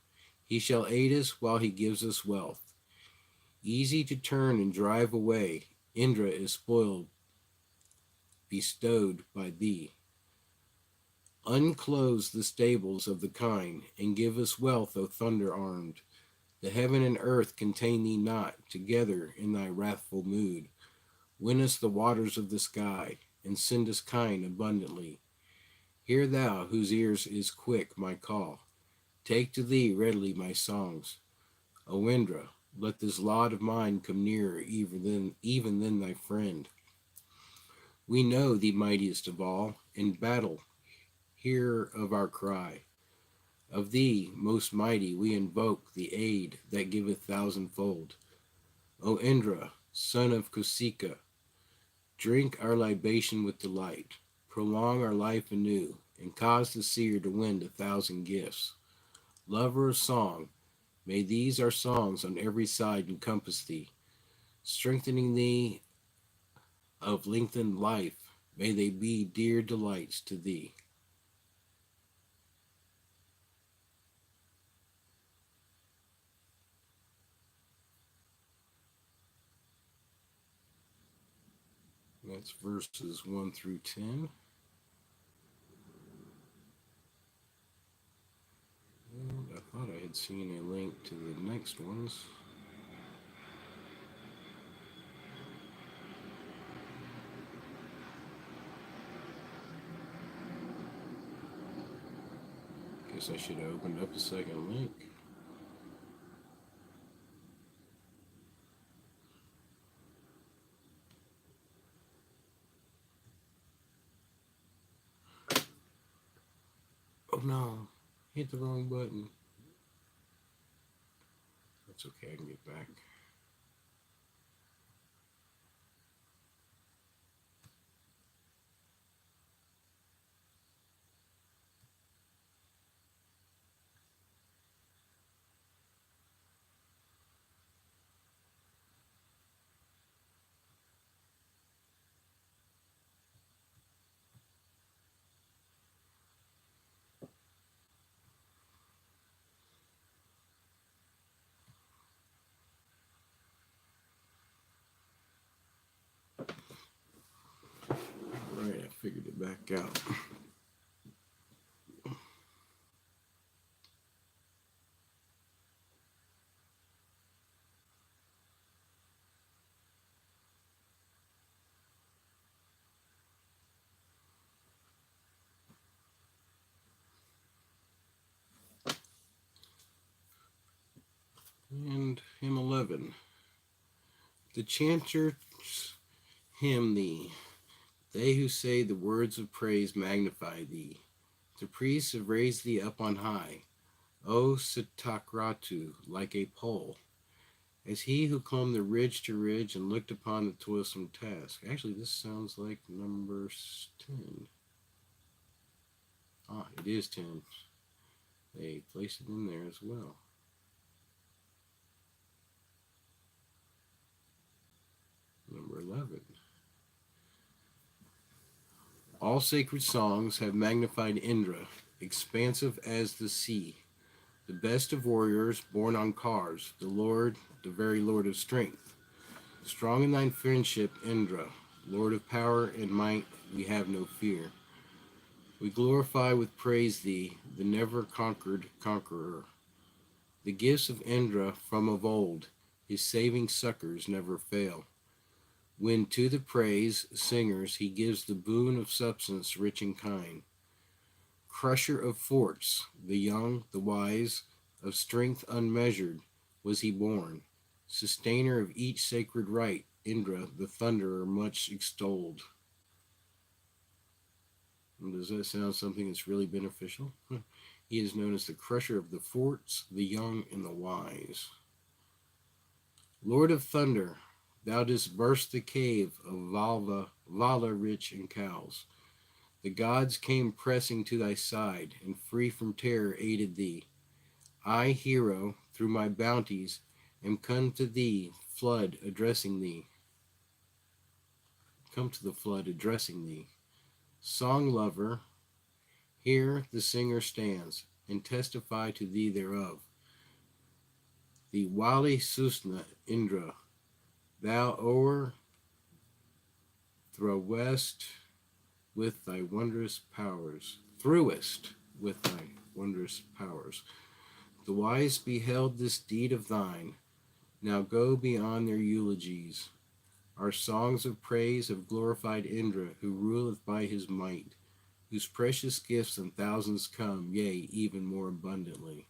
He shall aid us while he gives us wealth. Easy to turn and drive away, Indra is spoiled, bestowed by thee. Unclose the stables of the kine, and give us wealth, O thunder armed. The heaven and earth contain thee not, together in thy wrathful mood. Win us the waters of the sky, and send us kine abundantly. Hear thou, whose ears is quick, my call. Take to thee readily my songs. O Indra, let this laud of mine come nearer even than thy friend. We know thee mightiest of all. In battle, hear of our cry. Of thee, most mighty, we invoke the aid that giveth thousandfold. O Indra, son of Kusika, drink our libation with delight. Prolong our life anew, and cause the seer to win 1,000 gifts. Lover of song, may these our songs on every side encompass thee, strengthening thee of lengthened life. May they be dear delights to thee. That's verses 1 through 10. And I thought I had seen a link to the next ones. Guess I should have opened up a second link. Oh no, hit the wrong button. That's okay, I can get back. figured it back out. And hymn 11. The chanters hymn thee. They who say the words of praise magnify thee. The priests have raised thee up on high, O Sitakratu, like a pole, as he who climbed the ridge to ridge and looked upon the toilsome task. Actually, this sounds like number 10. Ah, it is 10. They placed it in there as well. Number 11. All sacred songs have magnified Indra, expansive as the sea. The best of warriors, born on cars, the Lord, the very Lord of strength. Strong in thine friendship, Indra, Lord of power and might, we have no fear. We glorify with praise thee, the never conquered conqueror. The gifts of Indra from of old, his saving succors never fail. When to the praise singers he gives the boon of substance rich and kind. Crusher of forts, the young, the wise, of strength unmeasured was he born. Sustainer of each sacred right, Indra, the thunderer much extolled. And does that sound something that's really beneficial? He is known as the crusher of the forts, the young, and the wise. Lord of thunder, thou didst burst the cave of Vala rich in cows. The gods came pressing to thy side, and free from terror aided thee. I, hero, through my bounties, am come to thee, flood addressing thee. Come to the flood addressing thee. Song lover, here the singer stands, and testify to thee thereof. The Wali Susna Indra, thou o'erthrowest with thy wondrous powers, throughest with thy wondrous powers. The wise beheld this deed of thine, now go beyond their eulogies. Our songs of praise have glorified Indra, who ruleth by his might, whose precious gifts in thousands come, yea, even more abundantly.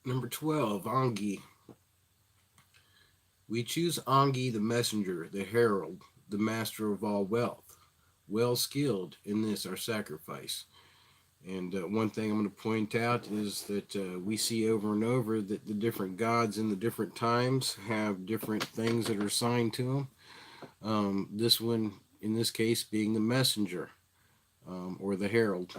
Number 12, Angi. We choose Angi the messenger, the herald, the master of all wealth, well skilled in this our sacrifice. And one thing I'm going to point out is that we see over and over that the different gods in the different times have different things that are assigned to them. This one, in this case, being the messenger or the herald.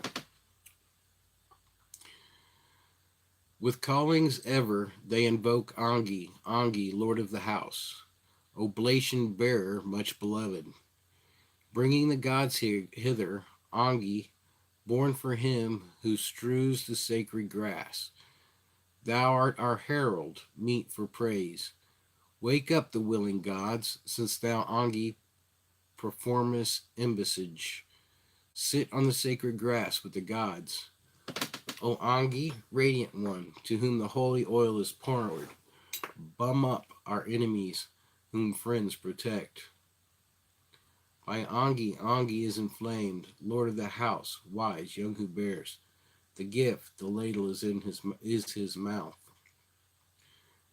With callings ever, they invoke Angi, Angi, Lord of the house, oblation bearer, much beloved. Bringing the gods hither, Angi, born for him who strews the sacred grass. Thou art our herald, meet for praise. Wake up the willing gods, since thou, Angi, performest embassage. Sit on the sacred grass with the gods. O Angi, radiant one, to whom the holy oil is poured, bum up our enemies, whom friends protect. By Angi, Angi is inflamed, Lord of the house, wise, young who bears. The gift, the ladle is his mouth.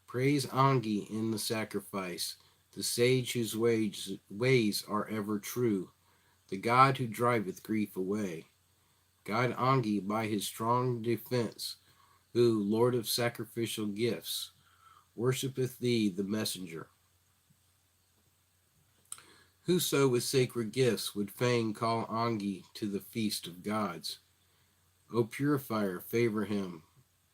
Praise Angi in the sacrifice, the sage whose ways are ever true, the God who driveth grief away. God Angi by his strong defense, who, Lord of sacrificial gifts, worshipeth thee, the messenger. Whoso with sacred gifts would fain call Angi to the feast of gods. O purifier, favor him.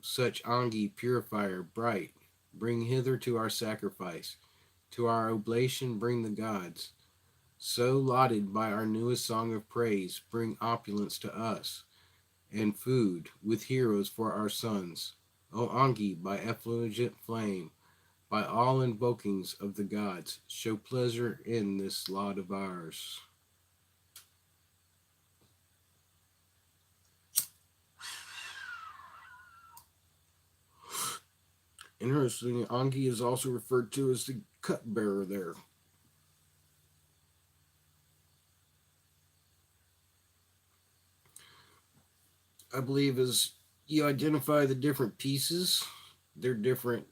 Such Angi, purifier, bright, bring hither to our sacrifice. To our oblation bring the gods. So lauded by our newest song of praise, bring opulence to us, and food with heroes for our sons. O Angi, by effulgent flame, by all invokings of the gods, show pleasure in this lot of ours. Interestingly, Angi is also referred to as the cupbearer there. I believe as you identify the different pieces, their different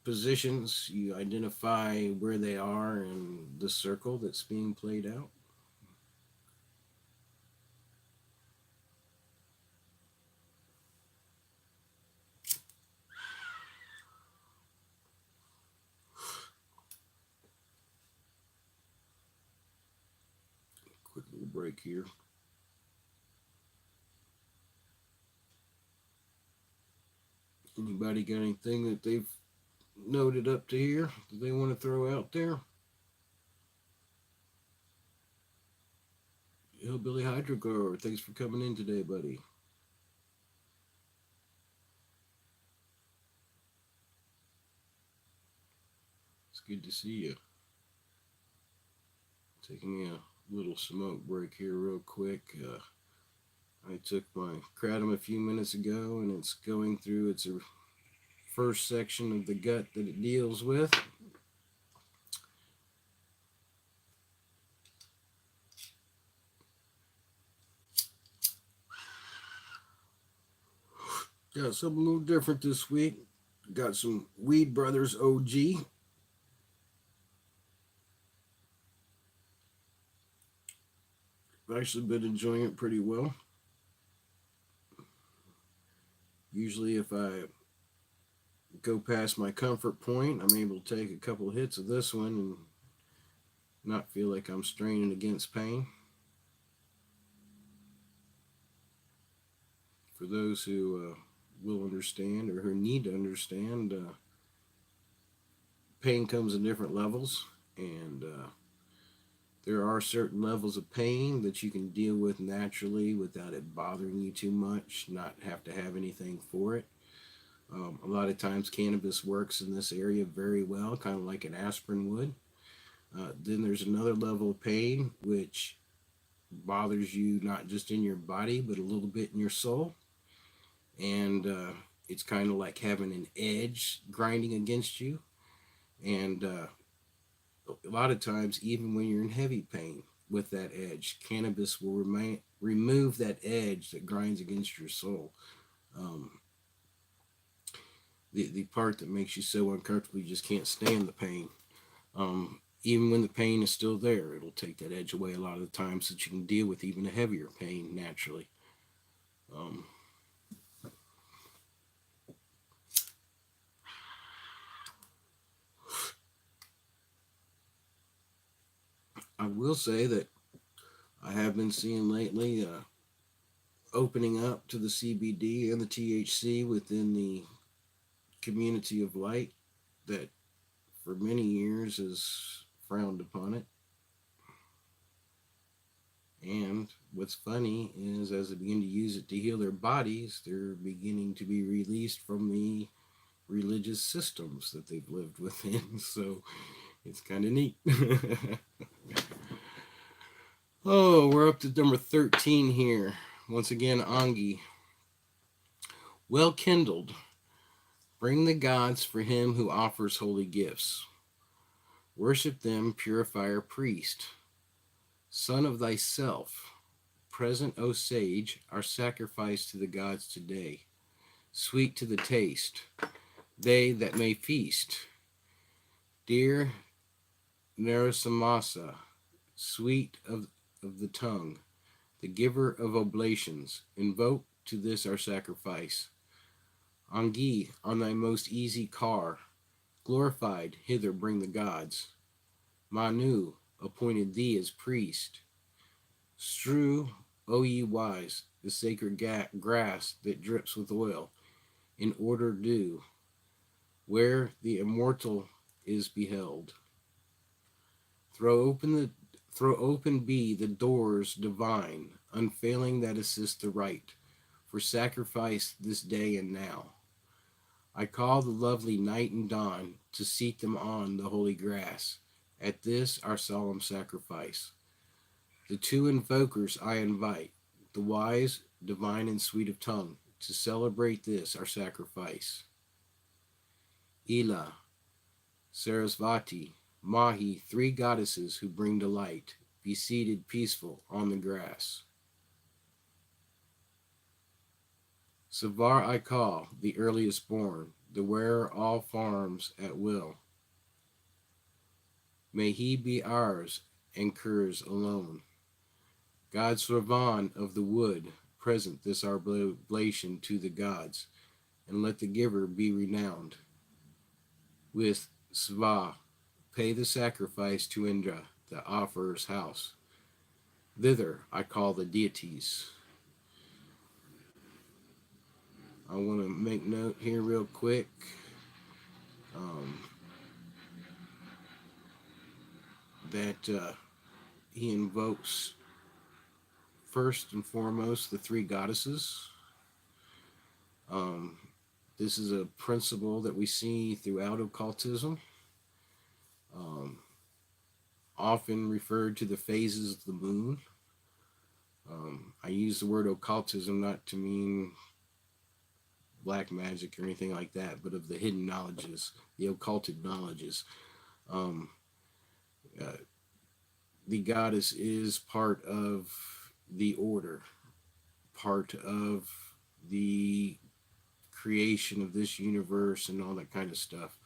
positions, you identify where they are in the circle that's being played out. Quick little break here. Anybody got anything that they've noted up to here that they want to throw out there? Hillbilly Hydrocore, thanks for coming in today, buddy. It's good to see you. Taking a little smoke break here, real quick. I took my kratom a few minutes ago, and it's going through its first section of the gut that it deals with. Got something a little different this week. Got some Weed Brothers OG. I've actually been enjoying it pretty well. Usually, if I go past my comfort point, I'm able to take a couple hits of this one and not feel like I'm straining against pain. For those who will understand or who need to understand, pain comes in different levels, and there are certain levels of pain that you can deal with naturally without it bothering you too much, not have to have anything for it. A lot of times, cannabis works in this area very well, kind of like an aspirin would. Then there's another level of pain which bothers you not just in your body, but a little bit in your soul. And it's kind of like having an edge grinding against you. And a lot of times, even when you're in heavy pain with that edge, cannabis will remove that edge that grinds against your soul. Um, the part that makes you so uncomfortable you just can't stand the pain. Even when the pain is still there, it'll take that edge away a lot of the time so that you can deal with even a heavier pain naturally. Um, I will say that I have been seeing lately opening up to the CBD and the THC within the community of light that for many years has frowned upon it. And what's funny is as they begin to use it to heal their bodies, they're beginning to be released from the religious systems that they've lived within. So it's kind of neat. Oh, we're up to number 13 here. Once again, Angi. Well kindled, bring the gods for him who offers holy gifts. Worship them, purifier priest. Son of thyself, present, O sage, our sacrifice to the gods today. Sweet to the taste, they that may feast. Dear Narasamasa, sweet of the tongue, the giver of oblations, invoke to this our sacrifice. Angi, on thy most easy car, glorified, hither bring the gods. Manu, appointed thee as priest. Strew, O ye wise, the sacred grass that drips with oil, in order due, where the immortal is beheld. Throw open the Throw open be the doors divine, unfailing that assist the right, for sacrifice this day and now. I call the lovely night and dawn to seat them on the holy grass, at this our solemn sacrifice. The two invokers I invite, the wise, divine, and sweet of tongue, to celebrate this our sacrifice. Ila, Sarasvati, Mahi, three goddesses who bring delight, be seated peaceful on the grass. Savar I call, the earliest born, the wearer all farms at will. May he be ours, and Kur's alone. God Sravan of the wood, present this our oblation to the gods, and let the giver be renowned. With Sva, pay the sacrifice to Indra, the offerer's house. Thither I call the deities. I want to make note here real quick. That he invokes first and foremost the three goddesses. This is a principle that we see throughout occultism, often referred to the phases of the moon. I use the word occultism not to mean black magic or anything like that, but of the hidden knowledges, the occulted knowledges. Um, the goddess is part of the order, part of the creation of this universe and all that kind of stuff.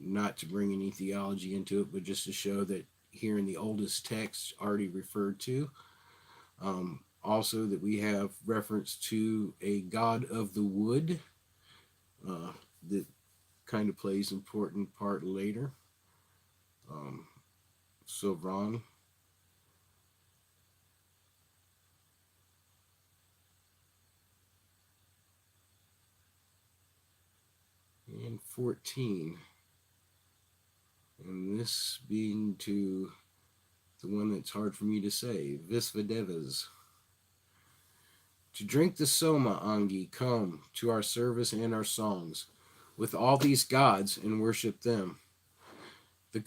Not to bring any theology into it, but just to show that here in the oldest texts already referred to, also that we have reference to a god of the wood that kind of plays an important part later. Sovran. And 14. And this being to the one that's hard for me to say, Visvadevas. To drink the Soma, Angi, come to our service and our songs, with all these gods and worship them. The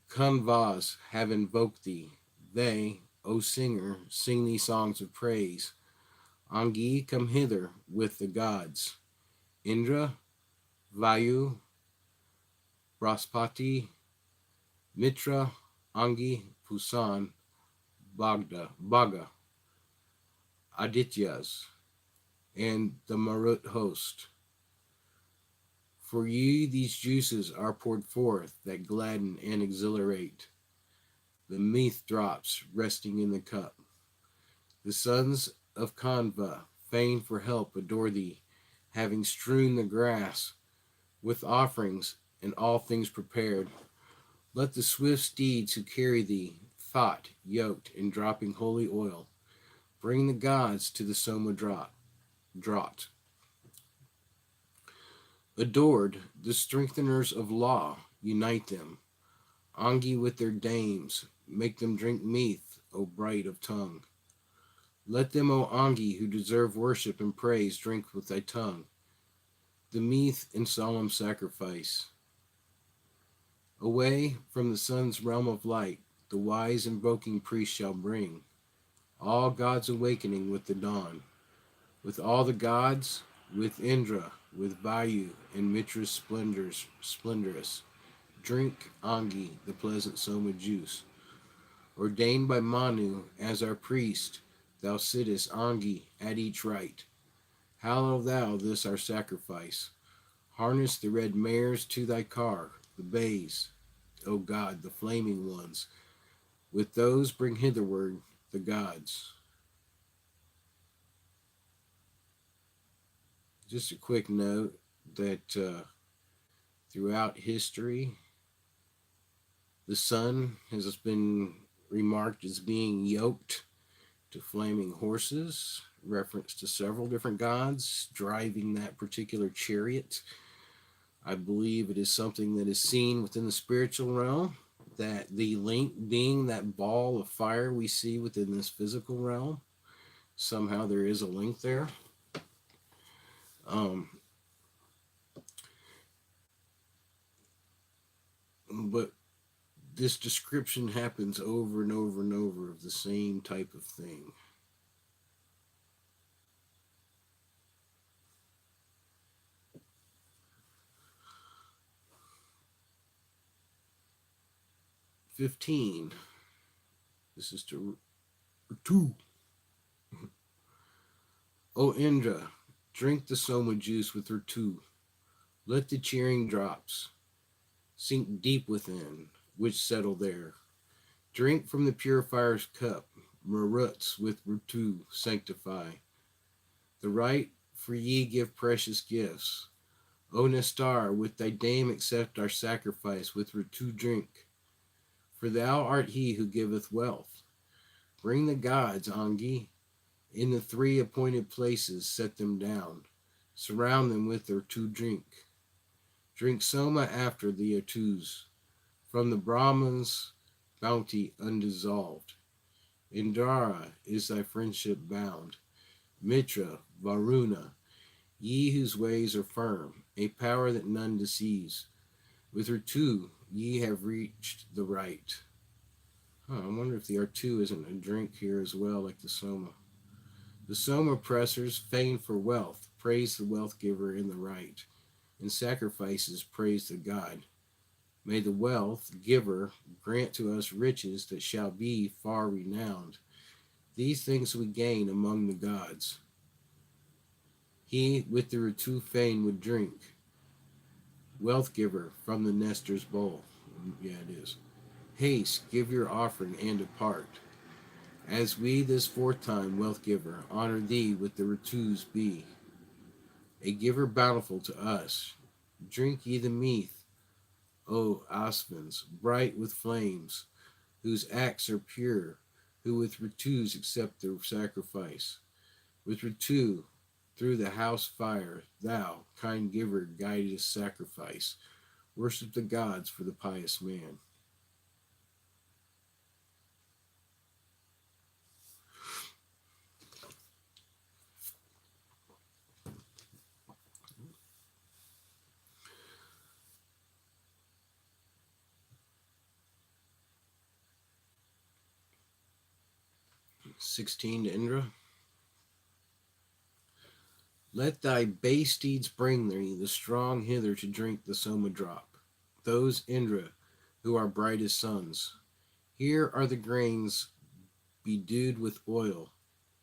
Kanvas have invoked thee. They, O singer, sing thee songs of praise. Angi, come hither with the gods. Indra, Vayu, Braspati, Mitra, Angi, Pusan, Bhaga, Adityas, and the Marut host. For ye these juices are poured forth that gladden and exhilarate. The meath drops resting in the cup. The sons of Kanva, fain for help, adore thee, having strewn the grass with offerings and all things prepared. Let the swift steeds who carry thee, thought, yoked, and dropping holy oil, bring the gods to the Soma draught. Adored, the strengtheners of law, unite them. Angi with their dames, make them drink meath, O bright of tongue. Let them, O Angi, who deserve worship and praise, drink with thy tongue the meath in solemn sacrifice. Away from the sun's realm of light, the wise invoking priest shall bring all gods awakening with the dawn, with all the gods, with Indra, with Vayu, and Mitra's splendorous. Drink, Angi, the pleasant Soma juice. Ordained by Manu as our priest, thou sittest, Angi, at each rite. Hallow thou this our sacrifice. Harness the red mares to thy car, the bays, O God, the flaming ones. With those bring hitherward the gods. Just a quick note that throughout history, the sun has been remarked as being yoked to flaming horses, reference to several different gods driving that particular chariot. I believe it is something that is seen within the spiritual realm, that the link being that ball of fire we see within this physical realm, somehow there is a link there. Um, but this description happens over and over and over of the same type of thing. 15. This is to two. O Indra, drink the soma juice with her two. Let the cheering drops sink deep within, which settle there. Drink from the purifier's cup, Maruts with Rutu sanctify. The right, for ye give precious gifts. O Nestar, with thy dame accept our sacrifice with Rutu drink. For thou art he who giveth wealth. Bring the gods, Angi, in the three appointed places set them down. Surround them with their two drink. Drink Soma after the Atus, from the Brahman's bounty undissolved. Indara is thy friendship bound. Mitra, Varuna, ye whose ways are firm, a power that none deceives. With her two, ye have reached the right. I wonder if the R2 isn't a drink here as well, like the Soma. The Soma pressers feign for wealth, praise the wealth giver in the right, and sacrifices praise the God. May the wealth giver grant to us riches that shall be far renowned. These things we gain among the gods. He with the Ritu fain would drink, wealth giver from the Nestor's bowl. Yeah, it is. Haste, give your offering and depart. As we this fourth time, wealth giver, honor thee with the Ritus be. A giver bountiful to us. Drink ye the meath, O Asvins, bright with flames, whose acts are pure, who with Ritus accept their sacrifice. With Ritu, through the house fire, thou, kind giver, guidest sacrifice. Worship the gods for the pious man. '16 to Indra. Let thy bay steeds bring thee the strong hither to drink the Soma drop. Those, Indra, who are bright as suns. Here are the grains bedewed with oil.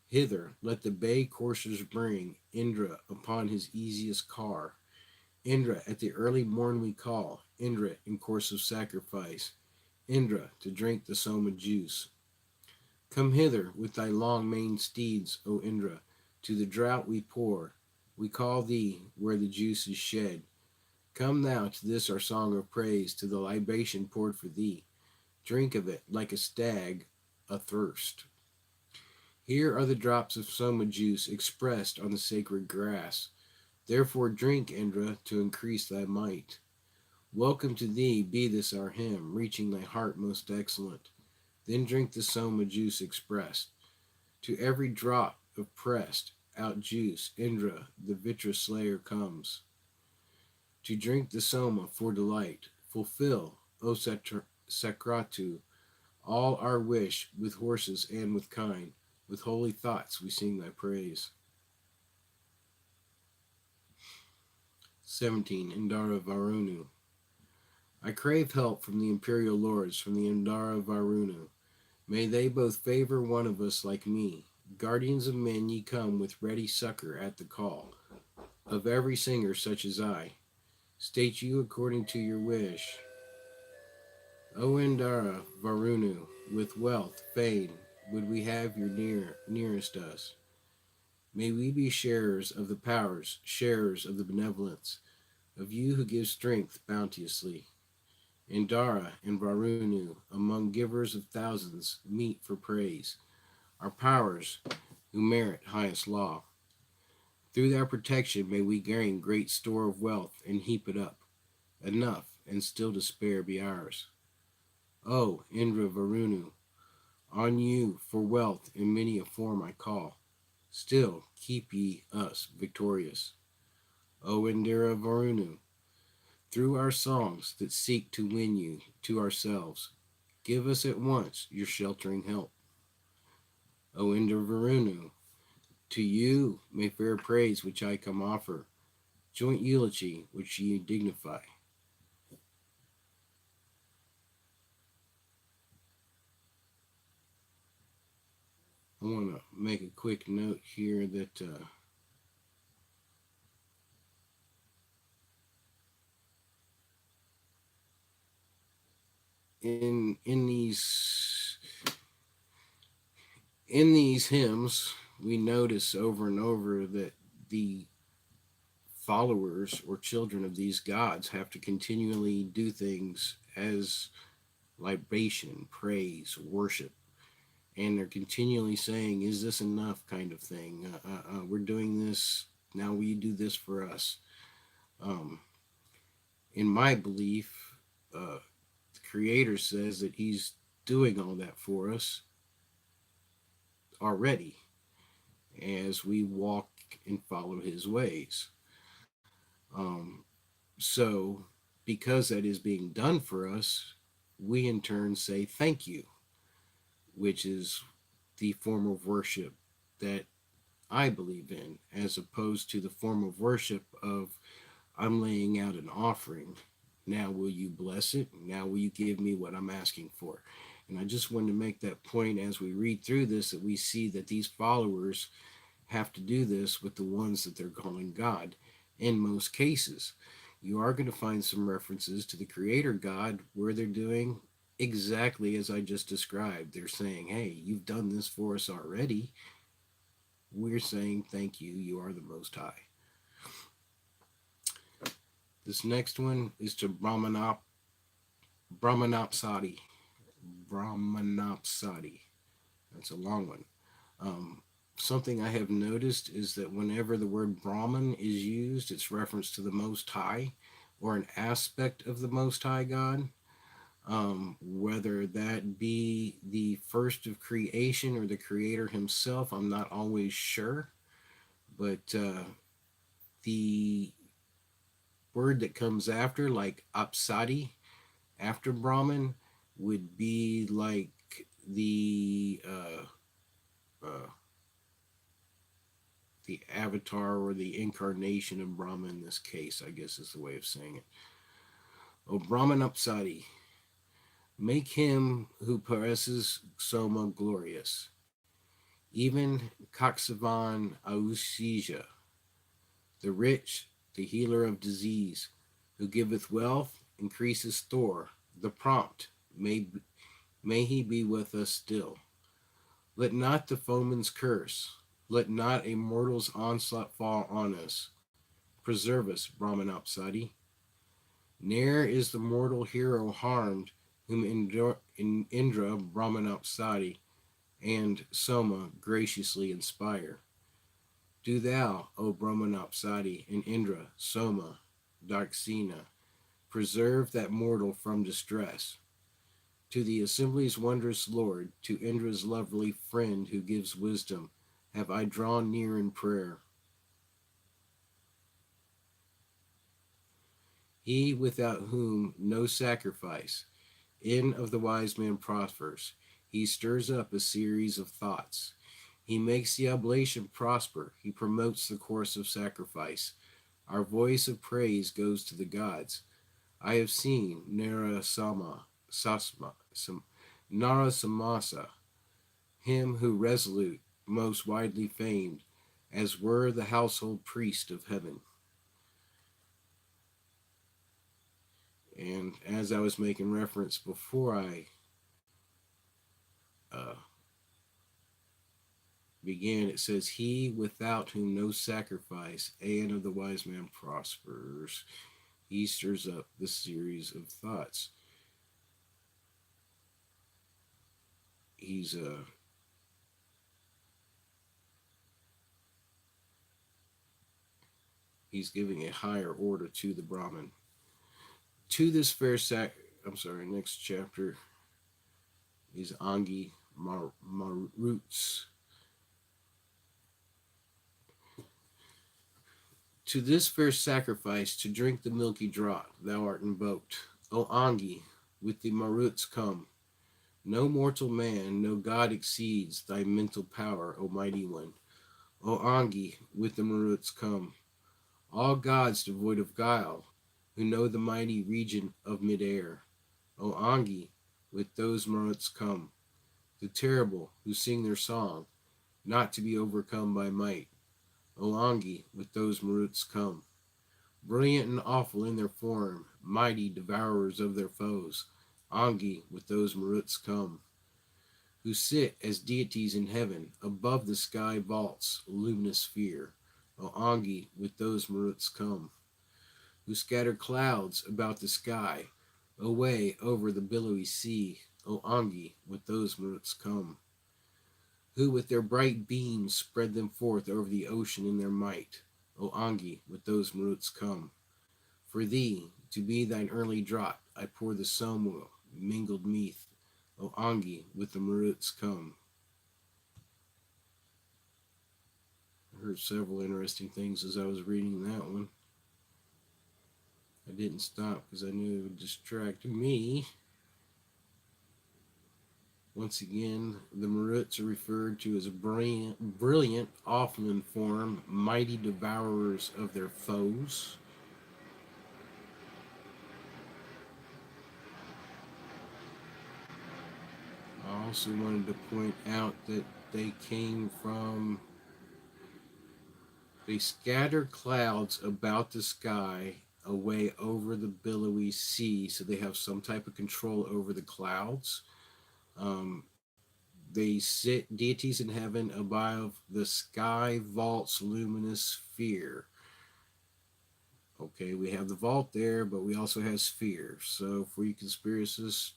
Hither let the bay coursers bring Indra upon his easiest car. Indra at the early morn we call, Indra in course of sacrifice, Indra to drink the Soma juice. Come hither with thy long maned steeds, O Indra, to the drought we pour. We call thee where the juice is shed. Come thou to this our song of praise, to the libation poured for thee. Drink of it like a stag athirst. Here are the drops of Soma juice expressed on the sacred grass. Therefore drink, Indra, to increase thy might. Welcome to thee be this our hymn, reaching thy heart most excellent. Then drink the Soma juice expressed. To every drop of pressed out juice, Indra, the Vitra slayer, comes. To drink the Soma for delight, fulfill, O Sakratu, all our wish with horses and with kine. With holy thoughts we sing thy praise. 17. Indara Varunu. I crave help from the imperial lords, from the Indara Varunu. May they both favor one of us like me. Guardians of men, ye come with ready succor at the call of every singer such as I. State you according to your wish. O Indara Varunu, with wealth, fame, would we have your nearest us. May we be sharers of the powers, sharers of the benevolence, of you who give strength bounteously. Indara and Varunu, among givers of thousands, meet for praise, our powers who merit highest law. Through their protection may we gain great store of wealth and heap it up, enough and still to spare be ours. O Indra Varunu, on you for wealth in many a form I call. Still keep ye us victorious. O Indra Varunu, through our songs that seek to win you to ourselves, give us at once your sheltering help. O Indra Varunu, to you may fair praise which I come offer, joint eulogy which ye dignify. I want to make a quick note here that in these hymns we notice over and over that the followers or children of these gods have to continually do things as libation, praise, worship, and they're continually saying, "Is this enough?" kind of thing. We're doing this now. Will you do this for us? Um, in my belief, the Creator says that He's doing all that for us already as we walk and follow His ways. Um, so, because that is being done for us, we in turn say thank you, which is the form of worship that I believe in, as opposed to the form of worship of I'm laying out an offering. Now, will you bless it? Now, will you give me what I'm asking for? And I just wanted to make that point as we read through this that we see that these followers have to do this with the ones that they're calling God in most cases. You are going to find some references to the Creator God where they're doing exactly as I just described. They're saying, "Hey, you've done this for us already. We're saying thank you. You are the Most High." This next one is to Brahmanopsati. Brahmanopsati. That's a long one. Um, Something I have noticed is that whenever the word Brahman is used, it's reference to the Most High or an aspect of the Most High God. Whether that be the first of creation or the Creator Himself, I'm not always sure. But the word that comes after, like Apsadi, after Brahman, would be like uh, the avatar or the incarnation of Brahma in this case, I guess is the way of saying it. O Brahman Apsadi, make him who possesses Soma glorious, even Kaksavan Ausija, the rich, the healer of disease, who giveth wealth, increases store, the prompt, may he be with us still. Let not the foeman's curse, let not a mortal's onslaught fall on us. Preserve us, Brahmanapsadi. Ne'er is the mortal hero harmed whom Indra Brahmanapsadi and Soma graciously inspire. Do thou, O Brahmanapsadi, and Indra, Soma, Daksina, preserve that mortal from distress. To the assembly's wondrous Lord, to Indra's lovely friend who gives wisdom, have I drawn near in prayer. He without whom no sacrifice in of the wise man prospers. He stirs up a series of thoughts. He makes the oblation prosper. He promotes the course of sacrifice. Our voice of praise goes to the gods. I have seen Narasamasa, him who resolute, most widely famed, as were the household priest of heaven. And as I was making reference before I uh, began, it says, He without whom no sacrifice and of the wise man prospers. He stirs up the series of thoughts. He's he's giving a higher order to the Brahmin. To this fair I'm sorry, next chapter. is Angi Maruts. To this fair sacrifice, to drink the milky draught, thou art invoked. O Angi, with the Maruts come. No mortal man, no god exceeds thy mental power, O mighty one. O Angi, with the Maruts come. All gods devoid of guile, who know the mighty region of midair. O Angi, with those Maruts come. The terrible, who sing their song, not to be overcome by might. O Angi, with those Maruts come. Brilliant and awful in their form, mighty devourers of their foes. Angi, with those Maruts come. Who sit as deities in heaven, above the sky vaults, luminous sphere. O Angi, with those Maruts come. Who scatter clouds about the sky, away over the billowy sea. O Angi, with those Maruts come. Who with their bright beams spread them forth over the ocean in their might. O Angi, with those Maruts come. For thee, to be thine early draught, I pour the somu, mingled meath. O Angi, with the Maruts come. I heard several interesting things as I was reading that one. I didn't stop because I knew it would distract me. Once again, the Maruts are referred to as brilliant, awful in form, mighty devourers of their foes. I also wanted to point out that they scatter clouds about the sky away over the billowy sea, so they have some type of control over the clouds. They sit deities in heaven above the sky vault's luminous sphere. Okay, we have the vault there, but we also have sphere. So for you conspiracists,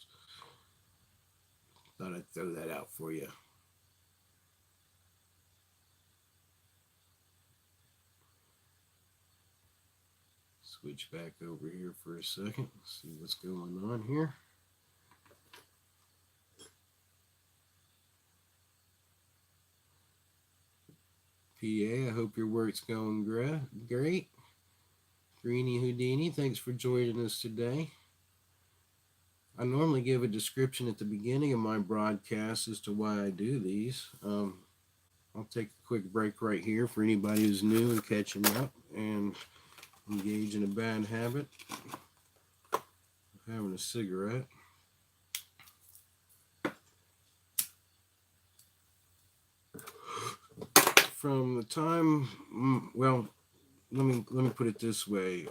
thought I'd throw that out for you. Switch back over here for a second, see what's going on here. PA, I hope your work's going great. Greenie Houdini, thanks for joining us today. I normally give a description at the beginning of my broadcast as to why I do these. I'll take a quick break right here for anybody who's new and catching up and engage in a bad habit of having a cigarette. From the time, well, let me put it this way.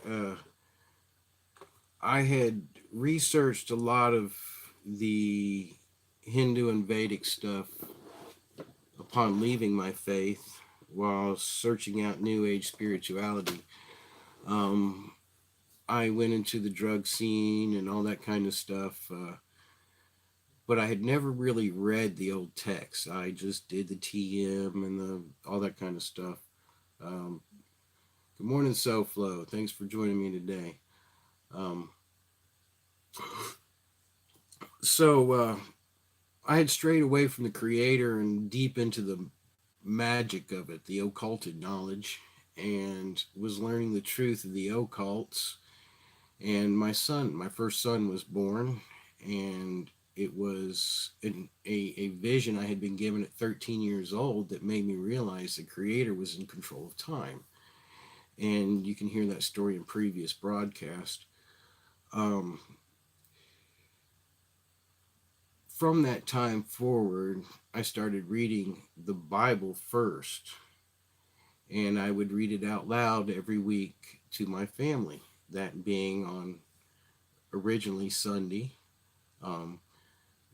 I had researched a lot of the Hindu and Vedic stuff upon leaving my faith while searching out New Age spirituality. I went into the drug scene and all that kind of stuff, but I had never really read the old texts. I just did the TM and all that kind of stuff. Good morning, SoFlo. Thanks for joining me today. So I had strayed away from the creator and deep into the magic of it, the occulted knowledge, and was learning the truth of the occults. And my first son was born, and it was a vision I had been given at 13 years old that made me realize the creator was in control of time. And you can hear that story in previous broadcast. From that time forward, I started reading the Bible first, and I would read it out loud every week to my family, that being on originally Sunday.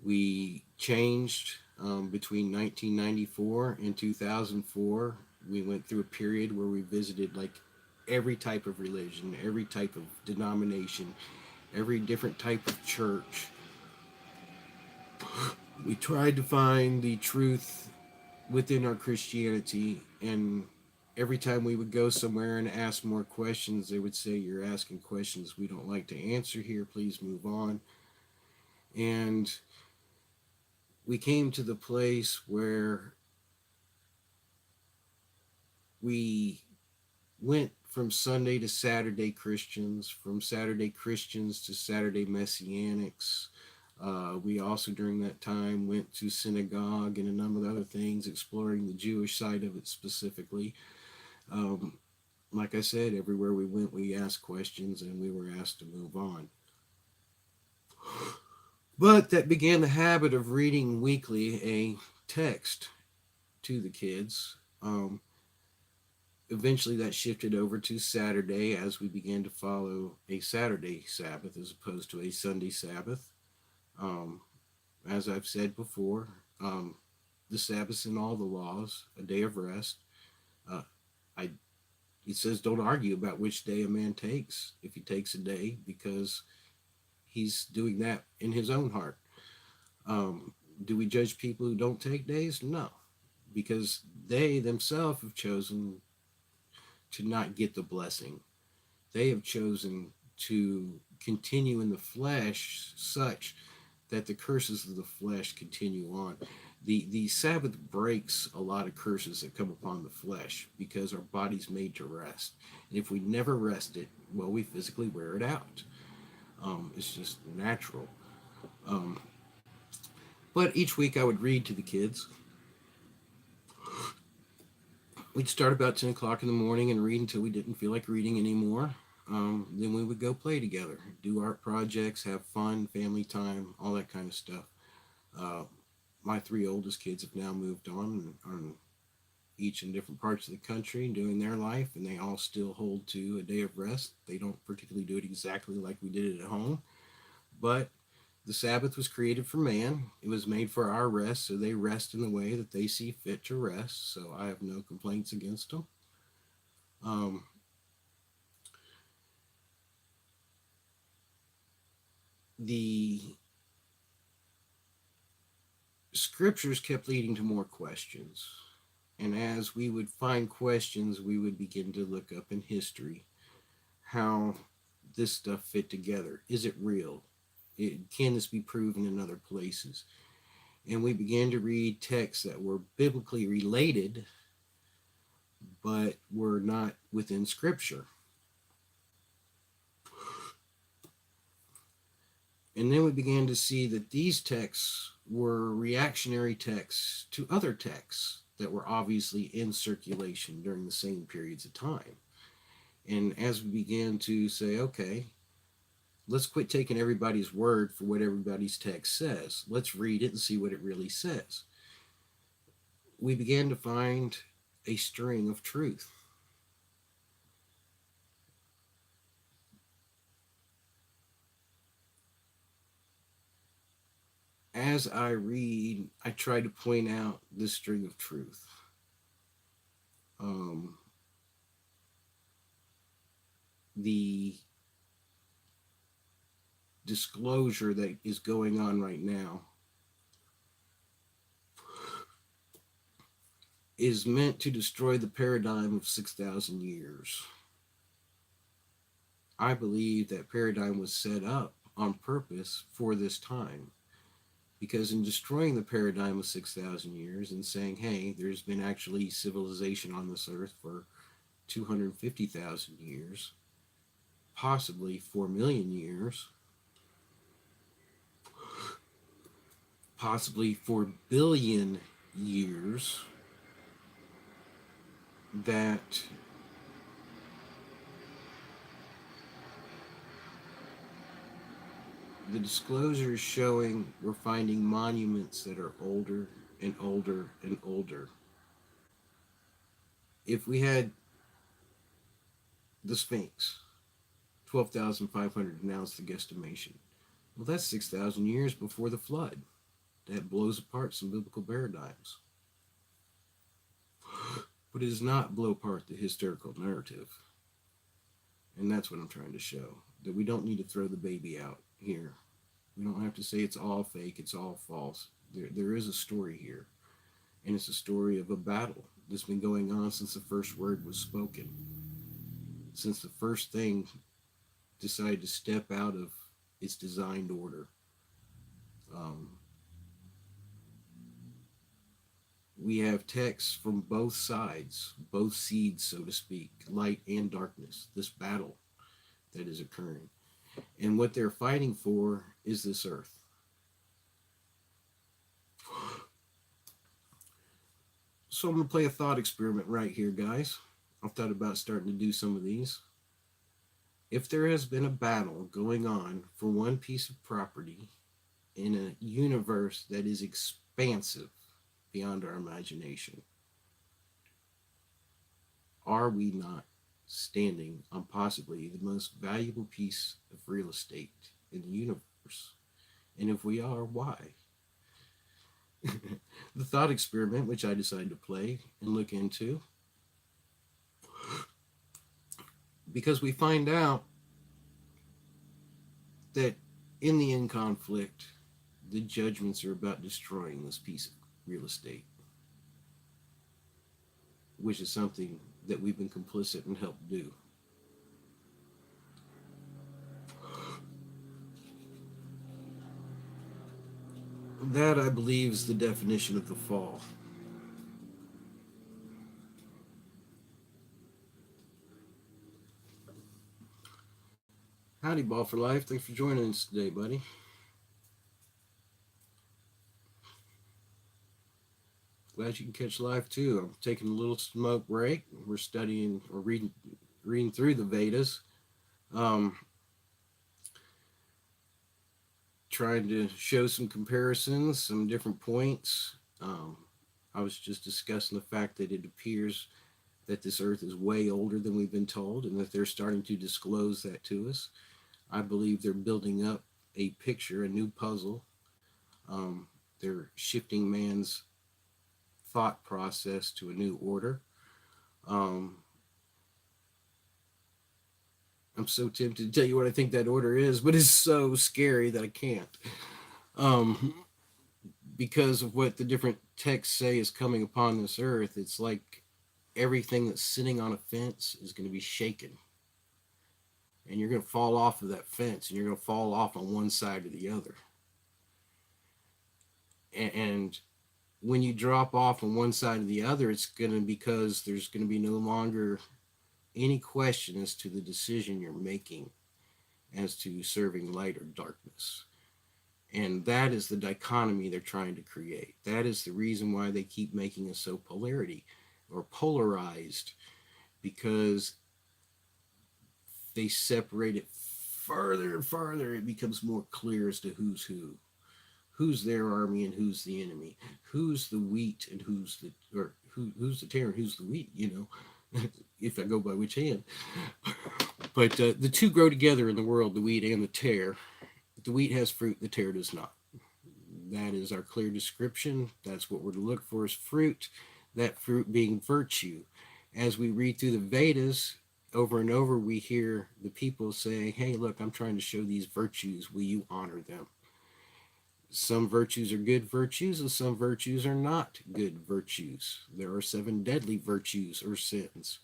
We changed between 1994 and 2004. We went through a period where we visited like every type of religion, every type of denomination, every different type of church. We tried to find the truth within our Christianity, and every time we would go somewhere and ask more questions, they would say, "You're asking questions we don't like to answer here. Please move on." And we came to the place where we went from Sunday to Saturday Christians, from Saturday Christians to Saturday Messianics. We also, during that time, went to synagogue and a number of other things, exploring the Jewish side of it specifically. Um, like I said, everywhere we went, we asked questions and we were asked to move on. But that began the habit of reading weekly a text to the kids. Eventually, that shifted over to Saturday as we began to follow a Saturday Sabbath as opposed to a Sunday Sabbath. Um, as I've said before, the Sabbath's in all the laws, a day of rest. Uh, I It says don't argue about which day a man takes if he takes a day because he's doing that in his own heart. Um, do we judge people who don't take days? No, because they themselves have chosen to not get the blessing. They have chosen to continue in the flesh such that the curses of the flesh continue on. The Sabbath breaks a lot of curses that come upon the flesh because our body's made to rest. And if we never rest it, well, we physically wear it out. It's just natural. Um, but each week I would read to the kids. We'd start about 10 o'clock in the morning and read until we didn't feel like reading anymore. Then we would go play together, do art projects, have fun, family time, all that kind of stuff. Uh, my three oldest kids have now moved on and are each in different parts of the country doing their life, and they all still hold to a day of rest. They don't particularly do it exactly like we did it at home, but the Sabbath was created for man. It was made for our rest, so they rest in the way that they see fit to rest. So I have no complaints against them. Um, the scriptures kept leading to more questions. And as we would find questions, we would begin to look up in history how this stuff fit together. Is it real? Can this be proven in other places? And we began to read texts that were biblically related, but were not within Scripture. And then we began to see that these texts were reactionary texts to other texts that were obviously in circulation during the same periods of time. And as we began to say, okay, let's quit taking everybody's word for what everybody's text says. Let's read it and see what it really says. We began to find a string of truth. As I read, I try to point out this string of truth. Um, the disclosure that is going on right now is meant to destroy the paradigm of 6,000 years. I believe that paradigm was set up on purpose for this time. Because in destroying the paradigm of 6,000 years and saying, hey, there's been actually civilization on this earth for 250,000 years, possibly 4 million years, possibly 4 billion years, that the disclosure is showing we're finding monuments that are older and older and older. If we had the Sphinx, 12,500 now is the guesstimation. Well, that's 6,000 years before the flood. That blows apart some biblical paradigms. But it does not blow apart the historical narrative. And that's what I'm trying to show. That we don't need to throw the baby out here. We don't have to say it's all fake, it's all false. There is a story here. And it's a story of a battle that's been going on since the first word was spoken. Since the first thing decided to step out of its designed order. Um, we have texts from both sides, both seeds, so to speak, light and darkness, this battle that is occurring. And what they're fighting for is this earth. So I'm going to play a thought experiment right here, guys. I've thought about starting to do some of these. If there has been a battle going on for one piece of property in a universe that is expansive beyond our imagination, are we not standing on possibly the most valuable piece of real estate in the universe? And if we are, why? The thought experiment, which I decided to play and look into, because we find out that in the end conflict, the judgments are about destroying this piece of real estate, which is something that we've been complicit and helped do. That, I believe, is the definition of the fall. Howdy, Ball for Life. Thanks for joining us today, buddy. Glad you can catch live too. I'm taking a little smoke break. We're studying or reading through the Vedas. Um, Trying to show some comparisons, some different points. I was just discussing the fact that it appears that this earth is way older than we've been told, and that they're starting to disclose that to us. I believe they're building up a picture, a new puzzle. They're shifting man's thought process to a new order. Um, I'm so tempted to tell you what I think that order is, but it's so scary that I can't. Um, because of what the different texts say is coming upon this earth, it's like everything that's sitting on a fence is going to be shaken. And you're going to fall off of that fence, and you're going to fall off on one side or the other. And when you drop off on one side or the other, it's going to because there's going to be no longer any question as to the decision you're making as to serving light or darkness. And that is the dichotomy they're trying to create. That is the reason why they keep making us so polarity or polarized, because they separate it farther and farther. It becomes more clear as to who's who. Who's their army and who's the enemy? Who's the wheat and who's the tare and who's the wheat? If I go by which hand. But the two grow together in the world, the wheat and the tare. The wheat has fruit, the tare does not. That is our clear description. That's what we're to look for, is fruit. That fruit being virtue. As we read through the Vedas, over and over, we hear the people saying, hey, look, I'm trying to show these virtues. Will you honor them? Some virtues are good virtues, and some virtues are not good virtues. There are 7 deadly virtues or sins.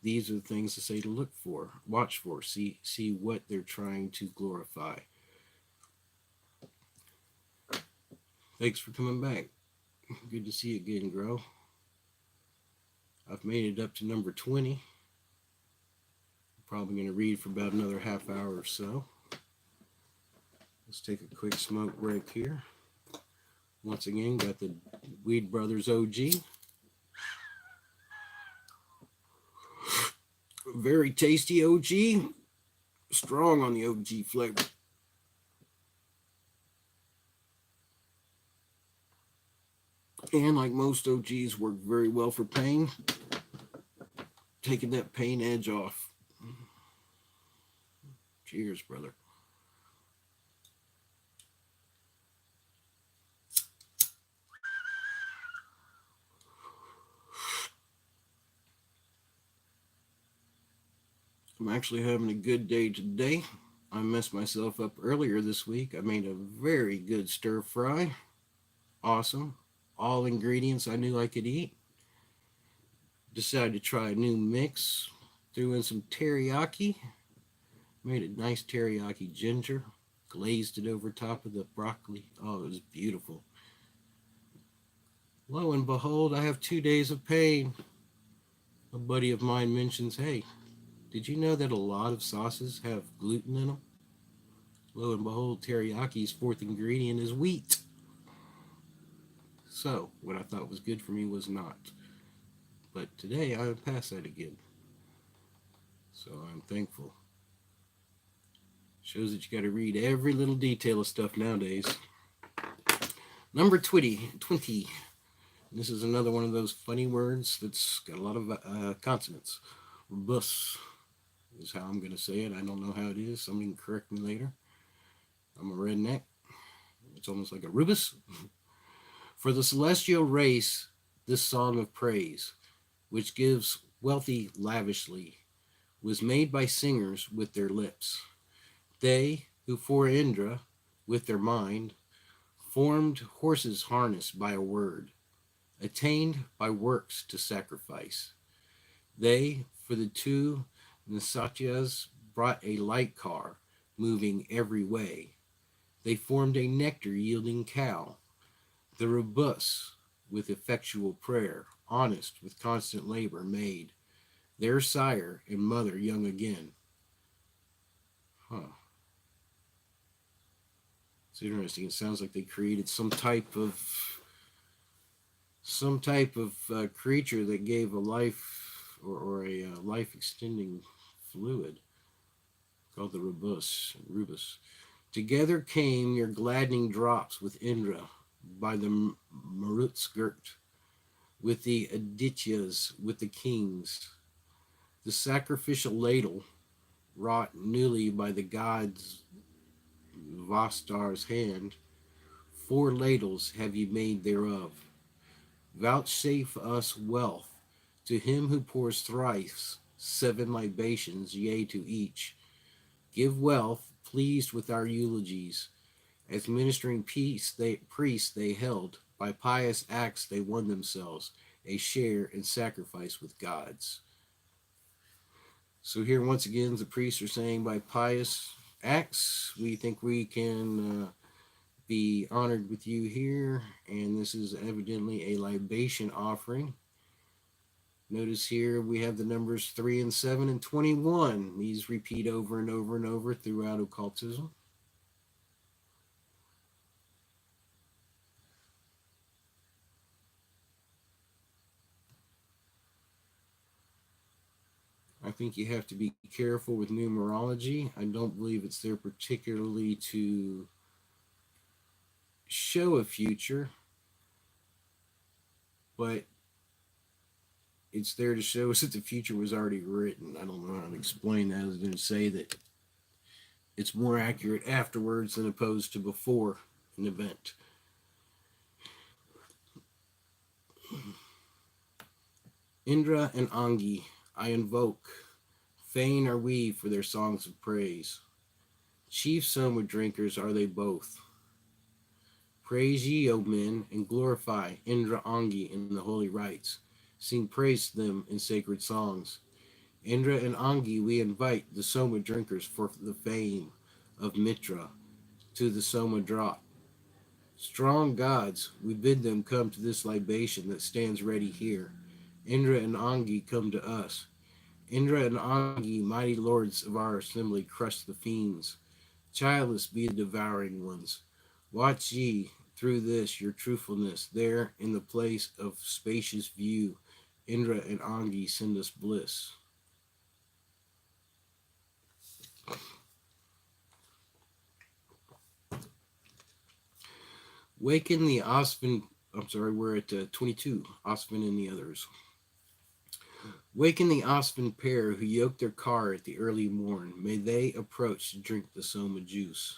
These are the things to say to look for, watch for, see what they're trying to glorify. Thanks for coming back. Good to see you again, Grow. I've made it up to number 20. Probably going to read for about another half hour or so. Let's take a quick smoke break here. Once again, got the Weed Brothers OG. Very tasty OG. Strong on the OG flavor. And like most OGs, work very well for pain. Taking that pain edge off. Cheers, brother. I'm actually having a good day today. I messed myself up earlier this week. I made a very good stir fry. Awesome. All ingredients I knew I could eat. Decided to try a new mix. Threw in some teriyaki. Made a nice teriyaki ginger. Glazed it over top of the broccoli. Oh, it was beautiful. Lo and behold, I have 2 days of pain. A buddy of mine mentions, hey, did you know that a lot of sauces have gluten in them? Lo and behold, teriyaki's fourth ingredient is wheat. So, what I thought was good for me was not. But today I am past that again. So I'm thankful. Shows that you got to read every little detail of stuff nowadays. Number 20. This is another one of those funny words that's got a lot of consonants. Bus is how I'm going to say it. I don't know how it is. Somebody can correct me later. I'm a redneck. It's almost like a rubus. For the celestial race, this song of praise, which gives wealthy lavishly, was made by singers with their lips. They who for Indra, with their mind, formed horses harnessed by a word, attained by works to sacrifice. They, for the two Nasatyas, brought a light car, moving every way. They formed a nectar yielding cow, the robust with effectual prayer, honest with constant labor, made their sire and mother young again. Huh. It's interesting. It sounds like they created some type of creature that gave a life or a life extending fluid called the rubus. Together came your gladdening drops with Indra by the Marut's girt, with the Adityas, with the kings, the sacrificial ladle wrought newly by the gods Vastar's hand. 4 ladles have ye made thereof. Vouchsafe us wealth to him who pours thrice 7 libations, yea, to each. Give wealth, pleased with our eulogies. As ministering priests they held, by pious acts they won themselves a share in sacrifice with gods. So here once again the priests are saying by pious acts we think we can be honored with you here, and this is evidently a libation offering. Notice here we have the numbers 3 and 7 and 21. These repeat over and over and over throughout occultism. I think you have to be careful with numerology. I don't believe it's there particularly to show a future, but it's there to show us that the future was already written. I don't know how to explain that other than to say that it's more accurate afterwards than opposed to before an event. Indra and Angi, I invoke. Fain are we for their songs of praise. Chief Soma drinkers are they both. Praise ye, O men, and glorify Indra Angi in the holy rites. Sing praise to them in sacred songs. Indra and Angi, we invite the Soma drinkers for the fame of Mitra to the Soma drop. Strong gods, we bid them come to this libation that stands ready here. Indra and Angi come to us. Indra and Angi, mighty lords of our assembly, crush the fiends. Childless be the devouring ones. Watch ye through this your truthfulness. There, in the place of spacious view, Indra and Angi send us bliss. Waken the Osman. I'm sorry, we're at 22. Osman and the others. Waken the Osman pair who yoke their car at the early morn. May they approach to drink the Soma juice.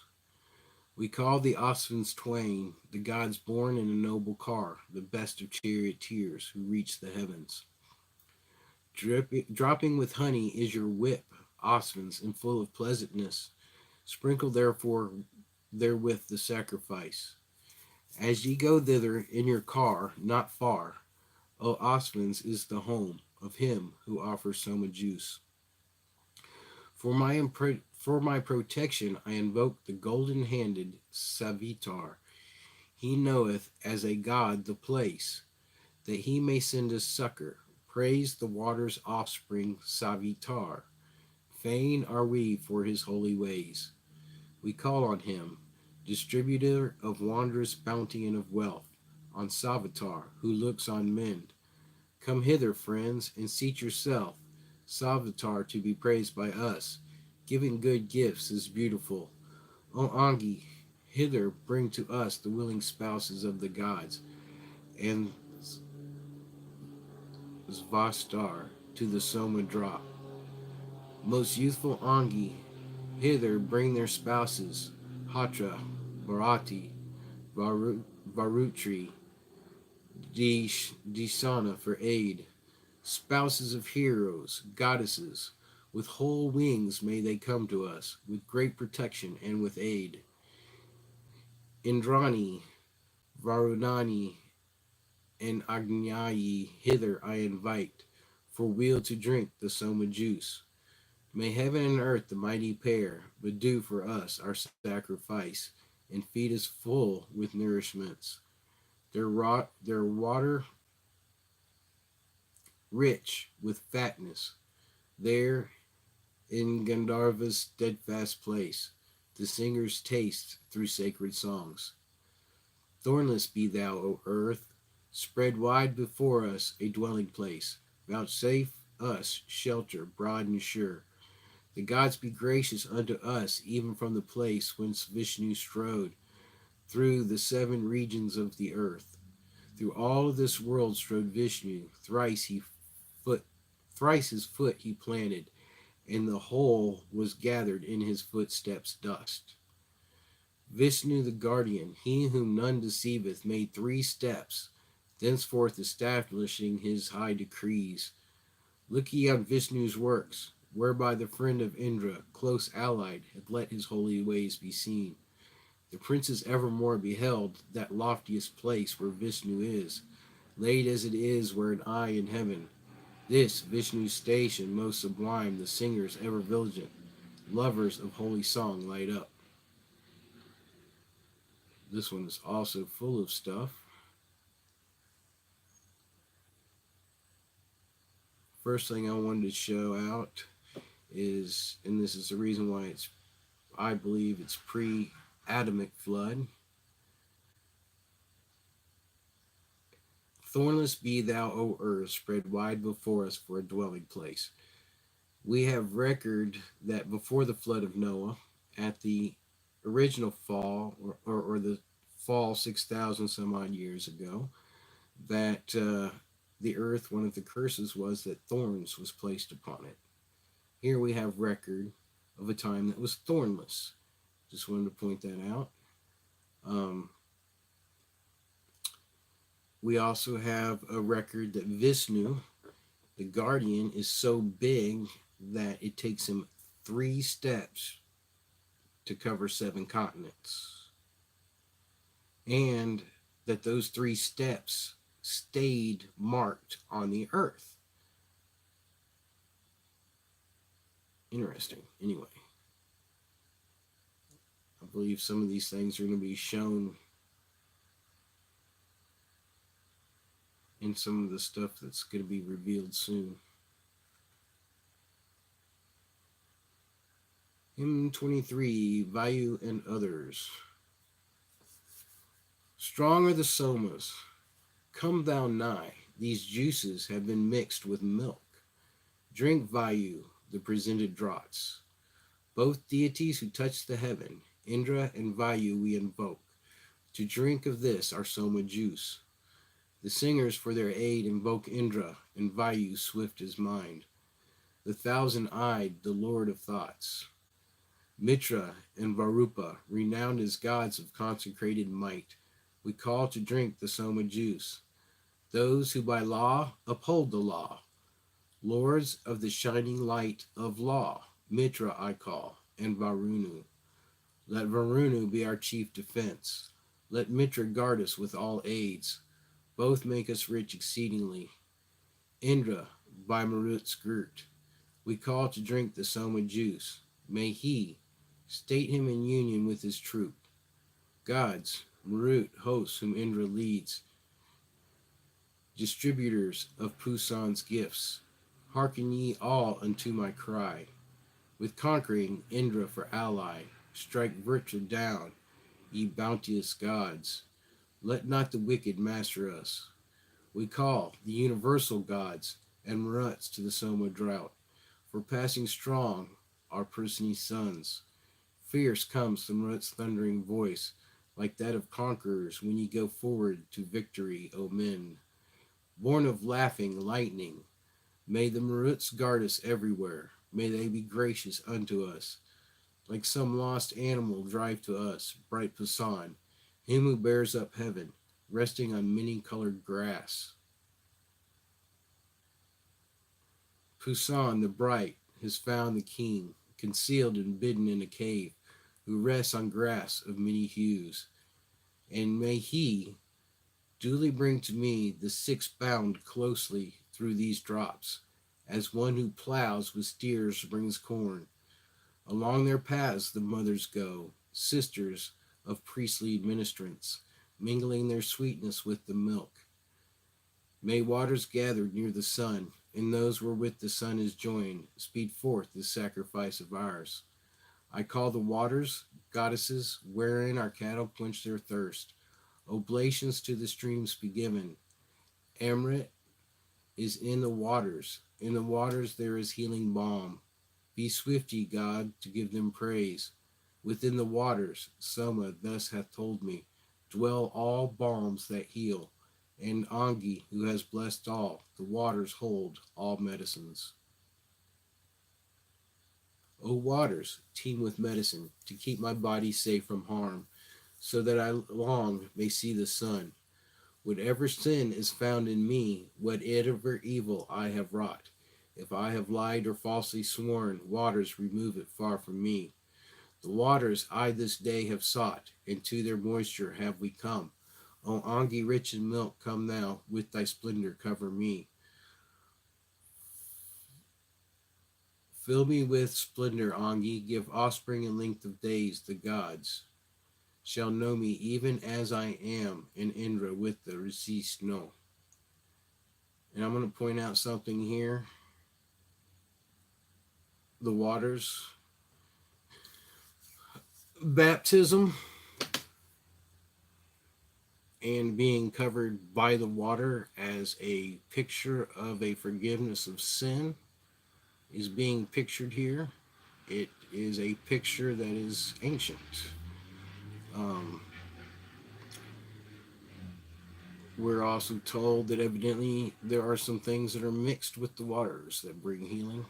We call the Osmans twain, the gods born in a noble car, the best of charioteers who reach the heavens. Dropping with honey is your whip, Osmans, and full of pleasantness. Sprinkle therefore therewith the sacrifice. As ye go thither in your car, not far, O Osmans is the home of him who offers Soma juice. For my protection, I invoke the golden-handed Savitar. He knoweth as a god the place. that he may send us succor. Praise the water's offspring, Savitar. Fain are we for his holy ways. We call on him, distributor of wondrous bounty and of wealth, on Savitar, who looks on men. Come hither, friends, and seat yourself. Savitar to be praised by us. Giving good gifts is beautiful. O Angi, hither bring to us the willing spouses of the gods, and Svastar to the Soma drop. Most youthful Angi, hither bring their spouses, Hatra, Bharati, Varutri, Disana for aid, spouses of heroes, goddesses, with whole wings may they come to us, with great protection and with aid. Indrani, Varunani, and Agnayi hither I invite, for weal to drink the Soma juice. May heaven and earth the mighty pair, but do for us our sacrifice, and feed us full with nourishments. Their water rich with fatness, there in Gandharva's steadfast place, the singers taste through sacred songs. Thornless be thou, O earth, spread wide before us a dwelling place. Vouchsafe us shelter broad and sure. The gods be gracious unto us, even from the place whence Vishnu strode through the seven regions of the earth. Through all of this world strode Vishnu, foot, thrice his foot he planted, and the whole was gathered in his footsteps dust. Vishnu the guardian, he whom none deceiveth, made 3 steps, thenceforth establishing his high decrees. Look ye on Vishnu's works, whereby the friend of Indra, close allied, had let his holy ways be seen. The princes evermore beheld that loftiest place where Vishnu is, laid as it is where an eye in heaven. This Vishnu's station most sublime, the singers ever vigilant, lovers of holy song light up. This one is also full of stuff. First thing I wanted to show out is, and this is the reason why I believe it's pre-Adamic flood. Thornless be thou, O earth, spread wide before us for a dwelling place. We have record that before the flood of Noah, at the original fall, or the fall 6,000 some odd years ago, that the earth, one of the curses was that thorns was placed upon it. Here we have record of a time that was thornless. Just wanted to point that out. We also have a record that Vishnu, the guardian, is so big that it takes him 3 steps to cover 7 continents. And that those 3 steps stayed marked on the earth. Interesting. Anyway, I believe some of these things are going to be shown in some of the stuff that's going to be revealed soon. M23, Vayu and others. Strong are the somas. Come thou nigh. These juices have been mixed with milk. Drink, Vayu, the presented draughts. Both deities who touch the heaven, Indra and Vayu, we invoke to drink of this our soma juice. The singers for their aid invoke Indra and Vayu, swift as mind, the 1,000-eyed, the lord of thoughts. Mitra and Varupa, renowned as gods of consecrated might, we call to drink the soma juice. Those who by law uphold the law, lords of the shining light of law, Mitra I call, and Varunu. Let Varunu be our chief defense. Let Mitra guard us with all aids. Both make us rich exceedingly. Indra, by Marut's girt, we call to drink the soma juice. May he state him in union with his troop. Gods, Marut, hosts whom Indra leads, distributors of Pusan's gifts, hearken ye all unto my cry. With conquering Indra for ally, strike Vritra down, ye bounteous gods. Let not the wicked master us. We call the universal gods and Maruts to the Soma drought, for passing strong are Persini's sons. Fierce comes the Marut's thundering voice, like that of conquerors when ye go forward to victory, O men. Born of laughing lightning, may the Maruts guard us everywhere. May they be gracious unto us. Like some lost animal drive to us, bright Pusan, him who bears up heaven, resting on many-colored grass. Pusan the bright has found the king, concealed and bidden in a cave, who rests on grass of many hues. And may he duly bring to me the six bound closely through these drops, as one who plows with steers brings corn. Along their paths the mothers go, sisters of priestly ministrants, mingling their sweetness with the milk. May waters gathered near the sun, and those wherewith the sun is joined, speed forth this sacrifice of ours. I call the waters goddesses, wherein our cattle quench their thirst. Oblations to the streams be given. Amrit is in the waters. In the waters there is healing balm. Be swift, ye God, to give them praise. Within the waters, Soma thus hath told me, dwell all balms that heal. And Angi, who has blessed all, the waters hold all medicines. O waters, teem with medicine, to keep my body safe from harm, so that I long may see the sun. Whatever sin is found in me, whatever evil I have wrought, if I have lied or falsely sworn, waters remove it far from me. The waters I this day have sought, and to their moisture have we come. O Angi rich in milk, come thou, with thy splendor cover me. Fill me with splendor, Angi, give offspring and length of days, the gods shall know me even as I am, in Indra with the Rishi no. And I'm going to point out something here. The waters. Baptism and being covered by the water as a picture of a forgiveness of sin is being pictured here. It is a picture that is ancient. We're also told that evidently there are some things that are mixed with the waters that bring healing,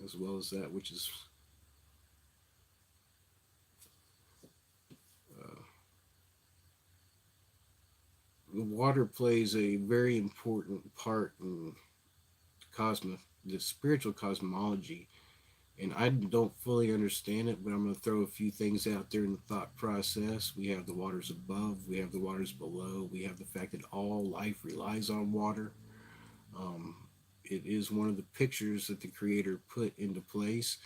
as well as that which is the water plays a very important part in the spiritual cosmology, and I don't fully understand it, but I'm going to throw a few things out there in the thought process. We have the waters above, we have the waters below, we have the fact that all life relies on water. It is one of the pictures that the Creator put into place.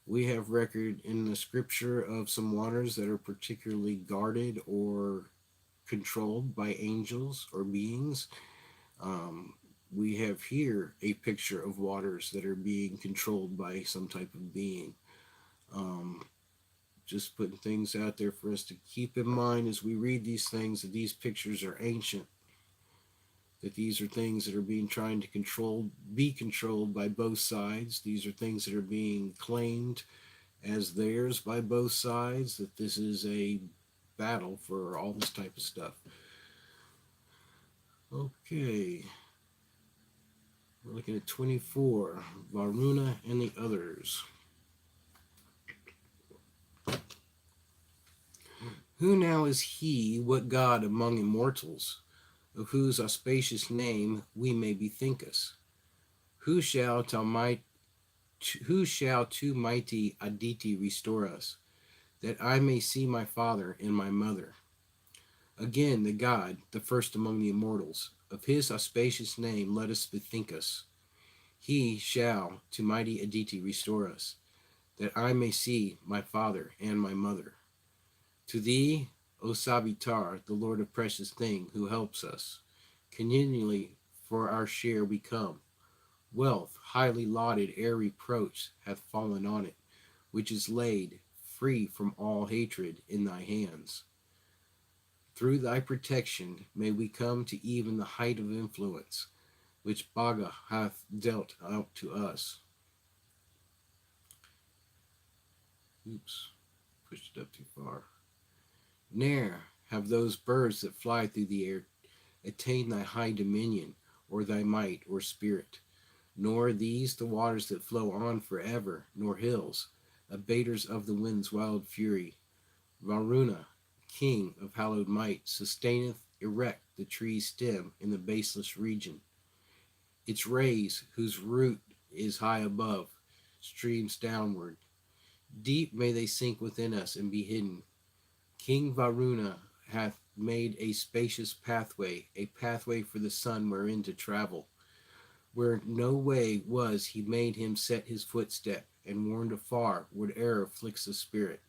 We have record in the scripture of some waters that are particularly guarded or controlled by angels or beings. We have here a picture of waters that are being controlled by some type of being. Just putting things out there for us to keep in mind as we read these things, that these pictures are ancient, that these are things that are being trying to be controlled by both sides. These are things that are being claimed as theirs by both sides, that this is a battle for all this type of stuff. Okay. We're looking at 24, Varuna and the others. Who now is he, what god among immortals, of whose auspicious name we may bethink us? Who shall to mighty Aditi restore us, that I may see my father and my mother? Again, the god, the first among the immortals, of his auspicious name let us bethink us. He shall to mighty Aditi restore us, that I may see my father and my mother. To thee, O Savitar, the Lord of precious thing, who helps us. Continually for our share we come. Wealth, highly lauded ere reproach hath fallen on it, which is laid, free from all hatred, in thy hands. Through thy protection may we come to even the height of influence, which Bhaga hath dealt out to us. Oops, pushed it up too far. Ne'er have those birds that fly through the air attained thy high dominion, or thy might, or spirit, nor these the waters that flow on forever, nor hills, abaters of the wind's wild fury. Varuna, king of hallowed might, sustaineth erect the tree's stem in the baseless region. Its rays, whose root is high above, streams downward. Deep may they sink within us and be hidden. King Varuna hath made a spacious pathway, a pathway for the sun wherein to travel. Where no way was, he made him set his footstep, and warned afar whate'er afflicts the spirit.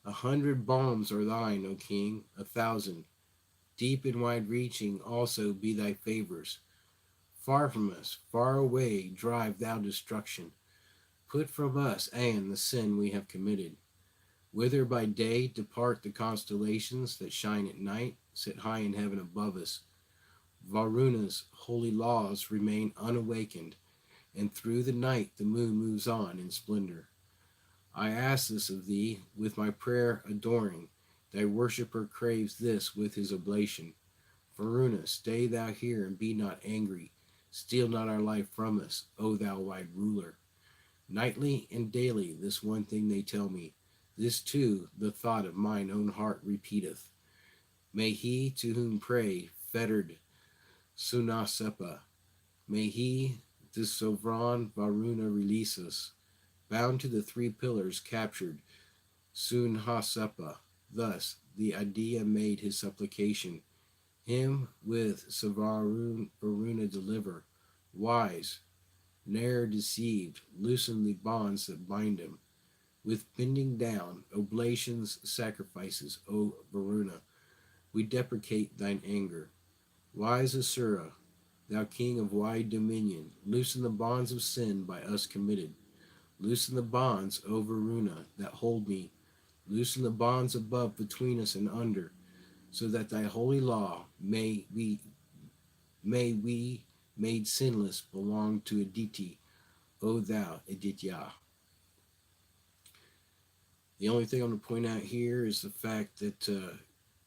100 balms are thine, O king, 1,000. Deep and wide-reaching also be thy favors. Far from us, far away, drive thou destruction. Put from us and the sin we have committed. Whither by day depart the constellations that shine at night, sit high in heaven above us. Varuna's holy laws remain unawakened, and through the night the moon moves on in splendor. I ask this of thee, with my prayer adoring. Thy worshipper craves this with his oblation. Varuna, stay thou here and be not angry. Steal not our life from us, O thou wide ruler. Nightly and daily this one thing they tell me. This too the thought of mine own heart repeateth. May he to whom pray, fettered Sunasepa, may he, the sovereign Varuna, release us. Bound to the 3 pillars, captured Sunhasepa. Thus the idea made his supplication. Him with Savaruna Varuna deliver. Wise, ne'er deceived, loosen the bonds that bind him. With bending down, oblations, sacrifices, O Varuna, we deprecate thine anger. Wise Asura, thou king of wide dominion, loosen the bonds of sin by us committed. Loosen the bonds, O Varuna, that hold me. Loosen the bonds above, between us and under, so that thy holy law may we made sinless belong to Aditi, O thou Aditya. The only thing I want to point out here is the fact that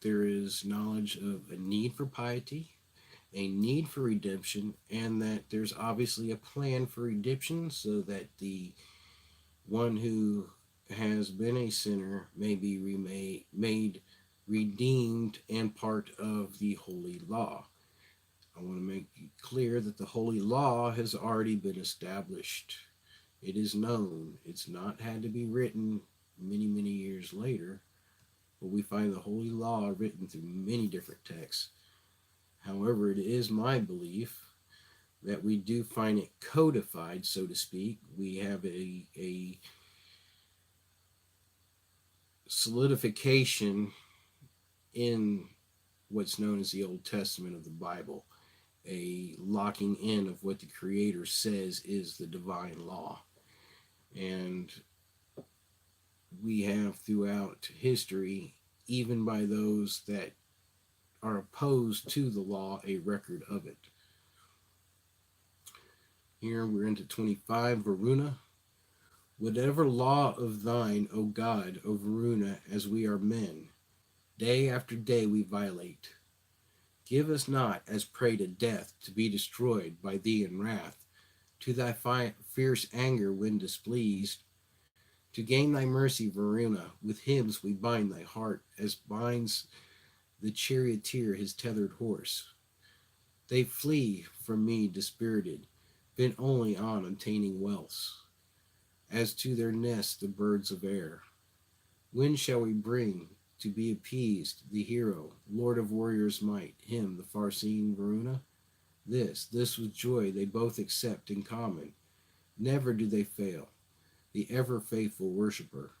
there is knowledge of a need for piety, a need for redemption, and that there's obviously a plan for redemption so that the one who has been a sinner may be made redeemed and part of the holy law. I want to make it clear that the holy law has already been established. It is known. It's not had to be written many, many years later, but we find the holy law written through many different texts. However, it is my belief that we do find it codified, so to speak. We have a solidification in what's known as the Old Testament of the Bible, a locking in of what the Creator says is the divine law. And we have throughout history, even by those that are opposed to the law, a record of it. Here we're into 25, Varuna. Whatever law of thine, O God, O Varuna, as we are men, day after day we violate. Give us not as prey to death, to be destroyed by thee in wrath, to thy fierce anger when displeased. To gain thy mercy, Varuna, with hymns we bind thy heart, as binds the charioteer his tethered horse. They flee from me dispirited, bent only on obtaining wealth, as to their nest the birds of air. When shall we bring to be appeased the hero, Lord of warriors' might, him, the far-seeing Varuna? This with joy they both accept in common. Never do they fail, the ever faithful worshipper.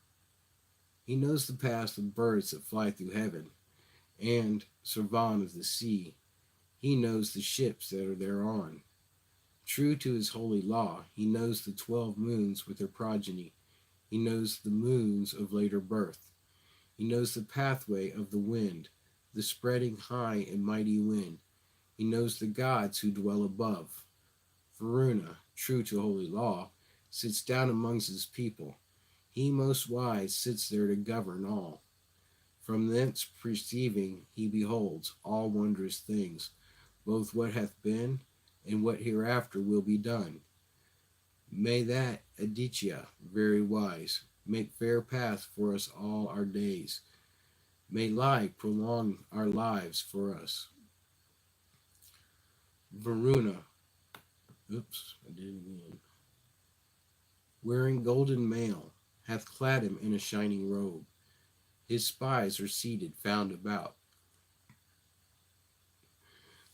He knows the paths of birds that fly through heaven, and Servan of the sea. He knows the ships that are thereon. True to his holy law, he knows the 12 moons with their progeny. He knows the moons of later birth. He knows the pathway of the wind, the spreading high and mighty wind. He knows the gods who dwell above. Varuna, true to holy law, sits down amongst his people. He most wise sits there to govern all. From thence perceiving, he beholds all wondrous things, both what hath been and what hereafter will be done. May that Aditya, very wise, make fair paths for us all our days. May life prolong our lives for us. Varuna, oops, I did it again. Wearing golden mail, hath clad him in a shining robe. His spies are seated found about.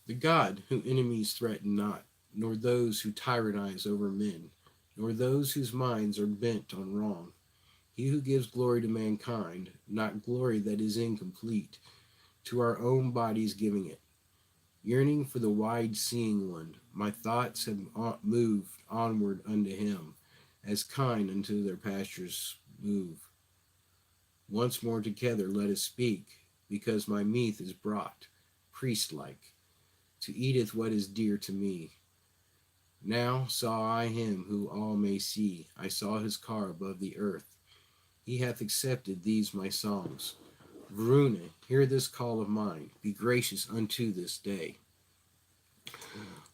The God whom enemies threaten not, nor those who tyrannize over men, nor those whose minds are bent on wrong. He who gives glory to mankind, not glory that is incomplete, to our own bodies giving it. Yearning for the wide-seeing one, my thoughts have moved onward unto him, as kine unto their pastures move. Once more together let us speak, because my meat is brought, priest-like, to eateth what is dear to me. Now saw I him who all may see, I saw his car above the earth. He hath accepted these my songs. Varuna, hear this call of mine, be gracious unto this day.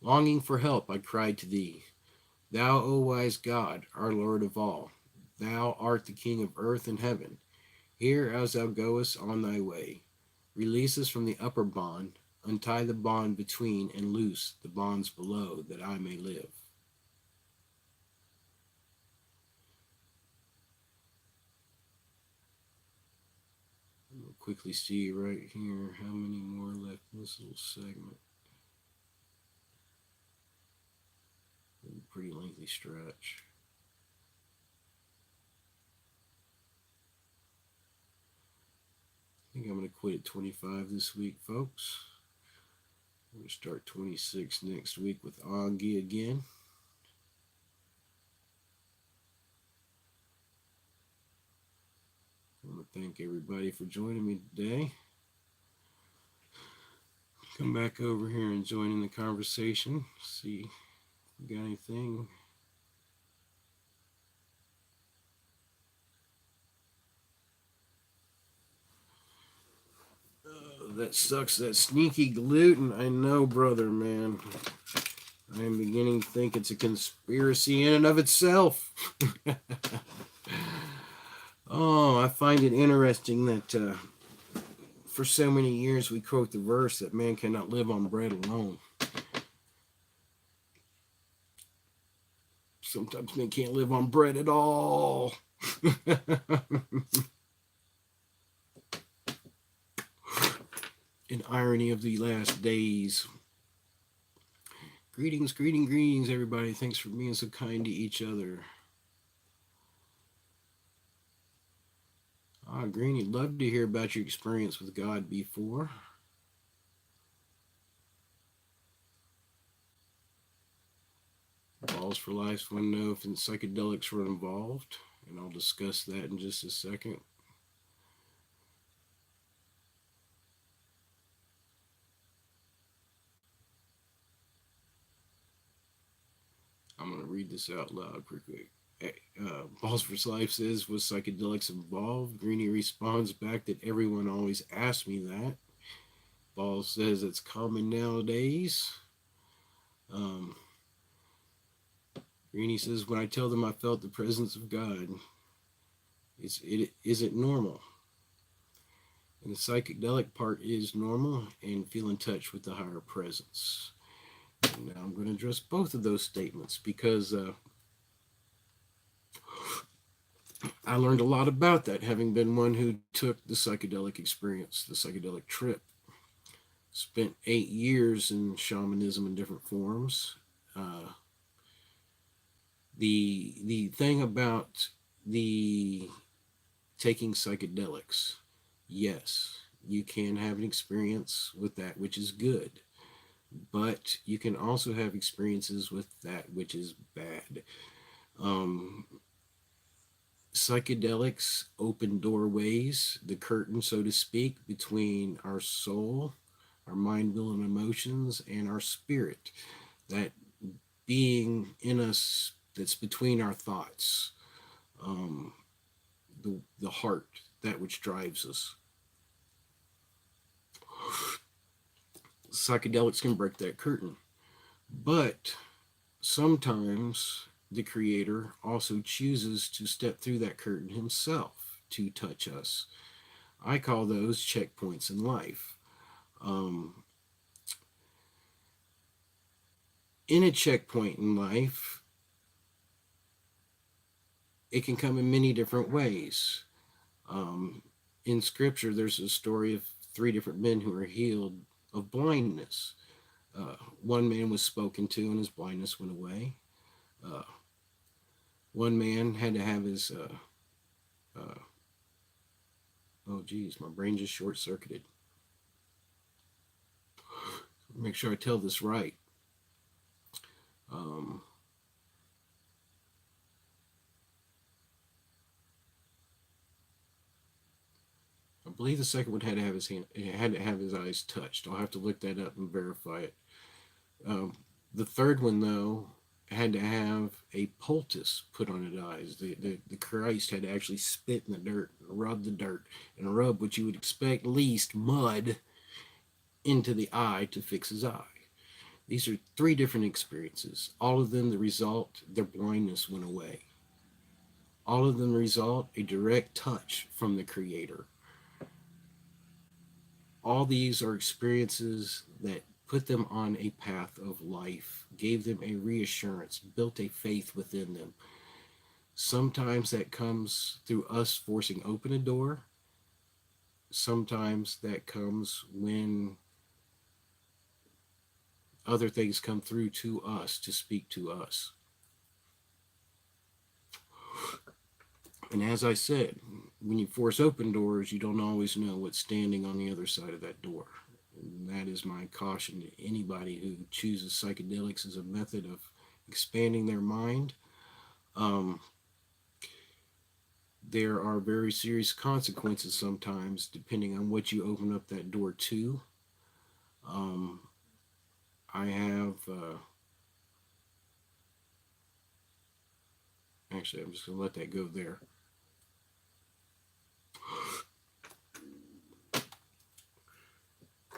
Longing for help, I cried to thee. Thou, O wise God, our Lord of all, thou art the King of earth and heaven. Hear as thou goest on thy way. Release us from the upper bond, untie the bond between, and loose the bonds below, that I may live. We'll quickly see right here how many more left in this little segment. Pretty lengthy stretch. I think I'm going to quit at 25 this week, folks. We're going to start 26 next week with Angi again. I want to thank everybody for joining me today. Come back over here and join in the conversation. See if we got anything. That sucks, that sneaky gluten. I know, brother, man. I am beginning to think it's a conspiracy in and of itself. Oh, I find it interesting that for so many years we quote the verse that man cannot live on bread alone. Sometimes man can't live on bread at all. An irony of the last days. Greetings, everybody. Thanks for being so kind to each other. Greenie, love to hear about your experience with God before. Balls for Life want to know if psychedelics were involved, and I'll discuss that in just a second. I'm going to read this out loud pretty quick. Balls for Life says, was psychedelics involved? Greenie responds back that everyone always asks me that. Balls says it's common nowadays. Greenie says, when I tell them I felt the presence of God, it isn't normal. And the psychedelic part is normal and feel in touch with the higher presence. And now I'm going to address both of those statements because I learned a lot about that, having been one who took the psychedelic experience, the psychedelic trip. Spent 8 years in shamanism in different forms. The thing about the taking psychedelics. Yes, you can have an experience with that which is good, but you can also have experiences with that which is bad. Um, Psychedelics open doorways, the curtain, so to speak, between our soul, our mind, will, and emotions, and our spirit. That being in us that's between our thoughts, um, the heart, that which drives us. Psychedelics can break that curtain. But sometimes the creator also chooses to step through that curtain himself to touch us. I call those checkpoints in life. Um, in a checkpoint in life, it can come in many different ways. Um, in scripture, there's a story of three different men who were healed of blindness. One man was spoken to and his blindness went away. Uh, one man had to have his, uh, oh geez, my brain just short circuited. Make sure I tell this right. Um, I believe the second one had to have his hand, had to have his eyes touched. I'll have to look that up and verify it. Um, the third one, though, had to have a poultice put on his eyes. The Christ had to actually spit in the dirt, rub the dirt, and rub what you would expect least mud into the eye to fix his eye. These are three different experiences. All of them, the result, their blindness went away. All of them result a direct touch from the Creator. All these are experiences that put them on a path of life, gave them a reassurance, built a faith within them. Sometimes that comes through us forcing open a door. Sometimes that comes when other things come through to us to speak to us. And as I said, when you force open doors, you don't always know what's standing on the other side of that door. And that is my caution to anybody who chooses psychedelics as a method of expanding their mind. Um, there are very serious consequences sometimes depending on what you open up that door to. Um, I have, actually, I'm just going to let that go there.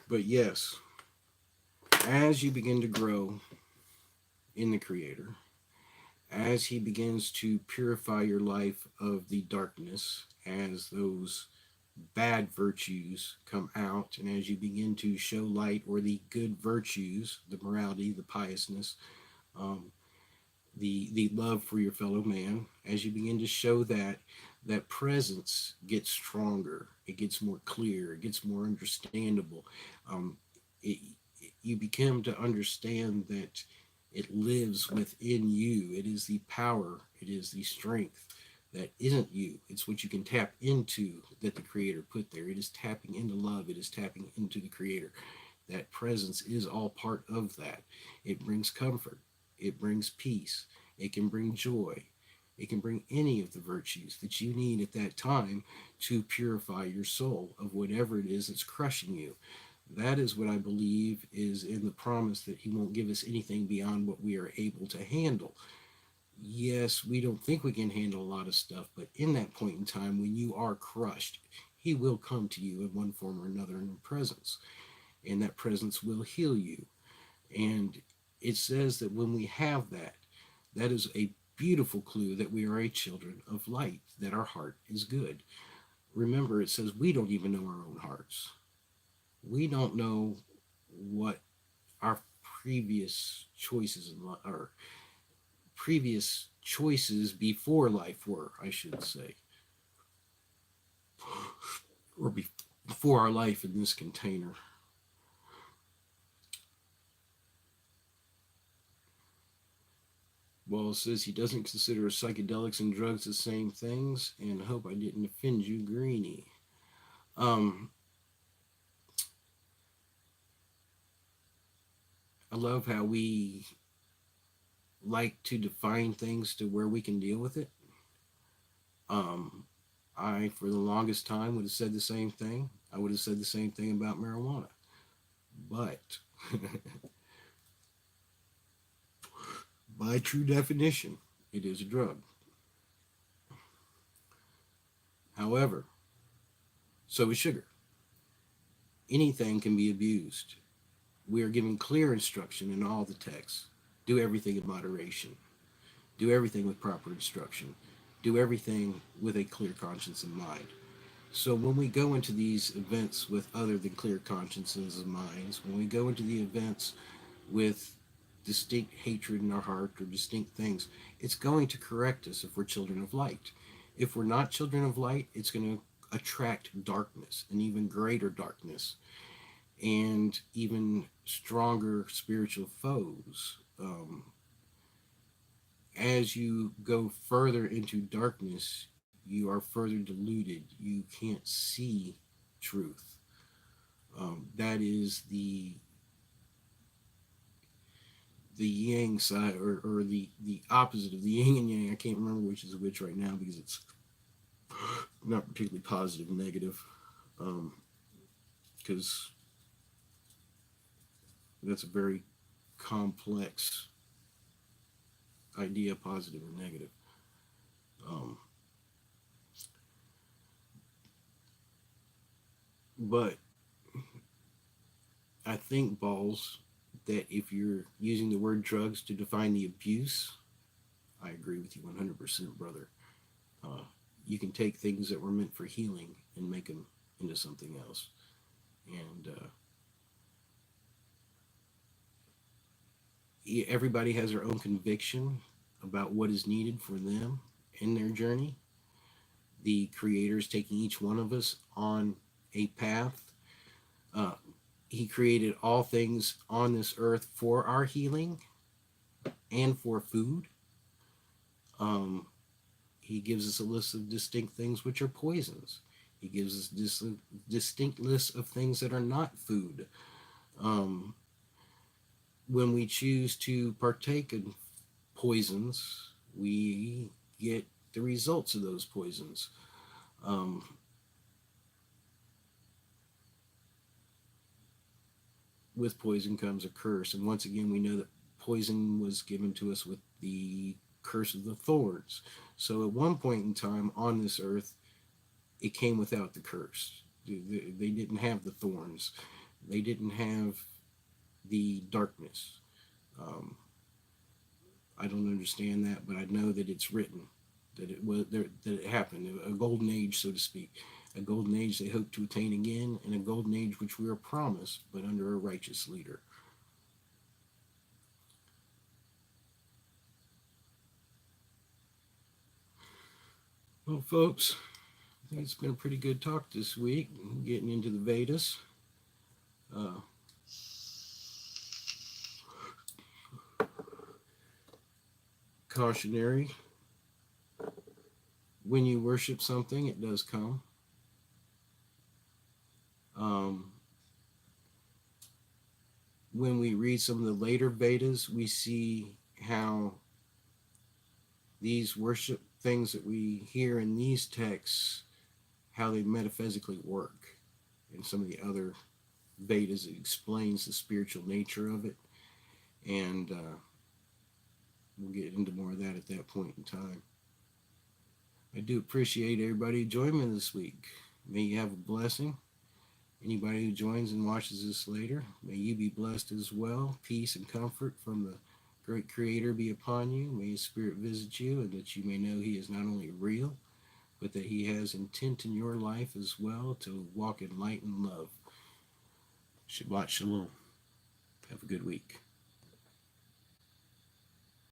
But yes, as you begin to grow in the Creator, as He begins to purify your life of the darkness, as those bad virtues come out, and as you begin to show light or the good virtues, the morality, the piousness, um, the love for your fellow man, as you begin to show that, that presence gets stronger, it gets more clear, it gets more understandable. Um, it, you become to understand that it lives within you. It is the power, it is the strength that isn't you. It's what you can tap into that the Creator put there. It is tapping into love, it is tapping into the Creator. That presence is all part of that. It brings comfort, it brings peace, it can bring joy, it can bring any of the virtues that you need at that time to purify your soul of whatever it is that's crushing you. That is what I believe is in the promise that He won't give us anything beyond what we are able to handle. Yes, we don't think we can handle a lot of stuff, but in that point in time when you are crushed, He will come to you in one form or another in presence, and that presence will heal you. And it says that when we have that, that is a beautiful clue that we are a children of light, that our heart is good. Remember, it says we don't even know our own hearts. We don't know what our previous choices in life, or previous choices before life were, I should say, or before our life in this container. Well, it says he doesn't consider psychedelics and drugs the same things, and hope I didn't offend you, Greenie. Um, I love how we like to define things to where we can deal with it. Um, I, for the longest time, would have said the same thing. I would have said the same thing about marijuana. But by true definition, it is a drug. However, so is sugar. Anything can be abused. We are given clear instruction in all the texts. Do everything in moderation. Do everything with proper instruction. Do everything with a clear conscience in mind. So when we go into these events with other than clear consciences and minds, when we go into the events with distinct hatred in our heart or distinct things, it's going to correct us if we're children of light. If we're not children of light, it's going to attract darkness and even greater darkness and even stronger spiritual foes. As you go further into darkness, you are further deluded. You can't see truth. That is the yang side, or the opposite of the yin and yang. I can't remember which is which right now because it's not particularly positive and negative. Because that's a very complex idea, positive and negative. Um, but I think, balls, that if you're using the word drugs to define the abuse, I agree with you 100%, brother. Uh, you can take things that were meant for healing and make them into something else. And everybody has their own conviction about what is needed for them in their journey. The Creator is taking each one of us on a path. Uh, he created all things on this earth for our healing and for food. Um, he gives us a list of distinct things which are poisons. He gives us distinct lists of things that are not food. Um, when we choose to partake in poisons, we get the results of those poisons. Um, with poison comes a curse. And once again, we know that poison was given to us with the curse of the thorns. So at one point in time on this earth, it came without the curse. They didn't have the thorns, they didn't have the darkness. Um, I don't understand that, but I know that it's written that it was there, that it happened, a golden age, so to speak, a golden age they hope to attain again, and a golden age which we are promised, but under a righteous leader. Well, folks, I think it's been a pretty good talk this week, getting into the Vedas. Uh, Cautionary: when you worship something, it does come. Um, when we read some of the later Vedas, we see how these worship things that we hear in these texts, how they metaphysically work. And some of the other Vedas, it explains the spiritual nature of it. And we'll get into more of that at that point in time. I do appreciate everybody joining me this week. May you have a blessing. Anybody who joins and watches this later, may you be blessed as well. Peace and comfort from the great Creator be upon you. May His Spirit visit you, and that you may know He is not only real, but that He has intent in your life as well to walk in light and love. Shabbat Shalom. Have a good week.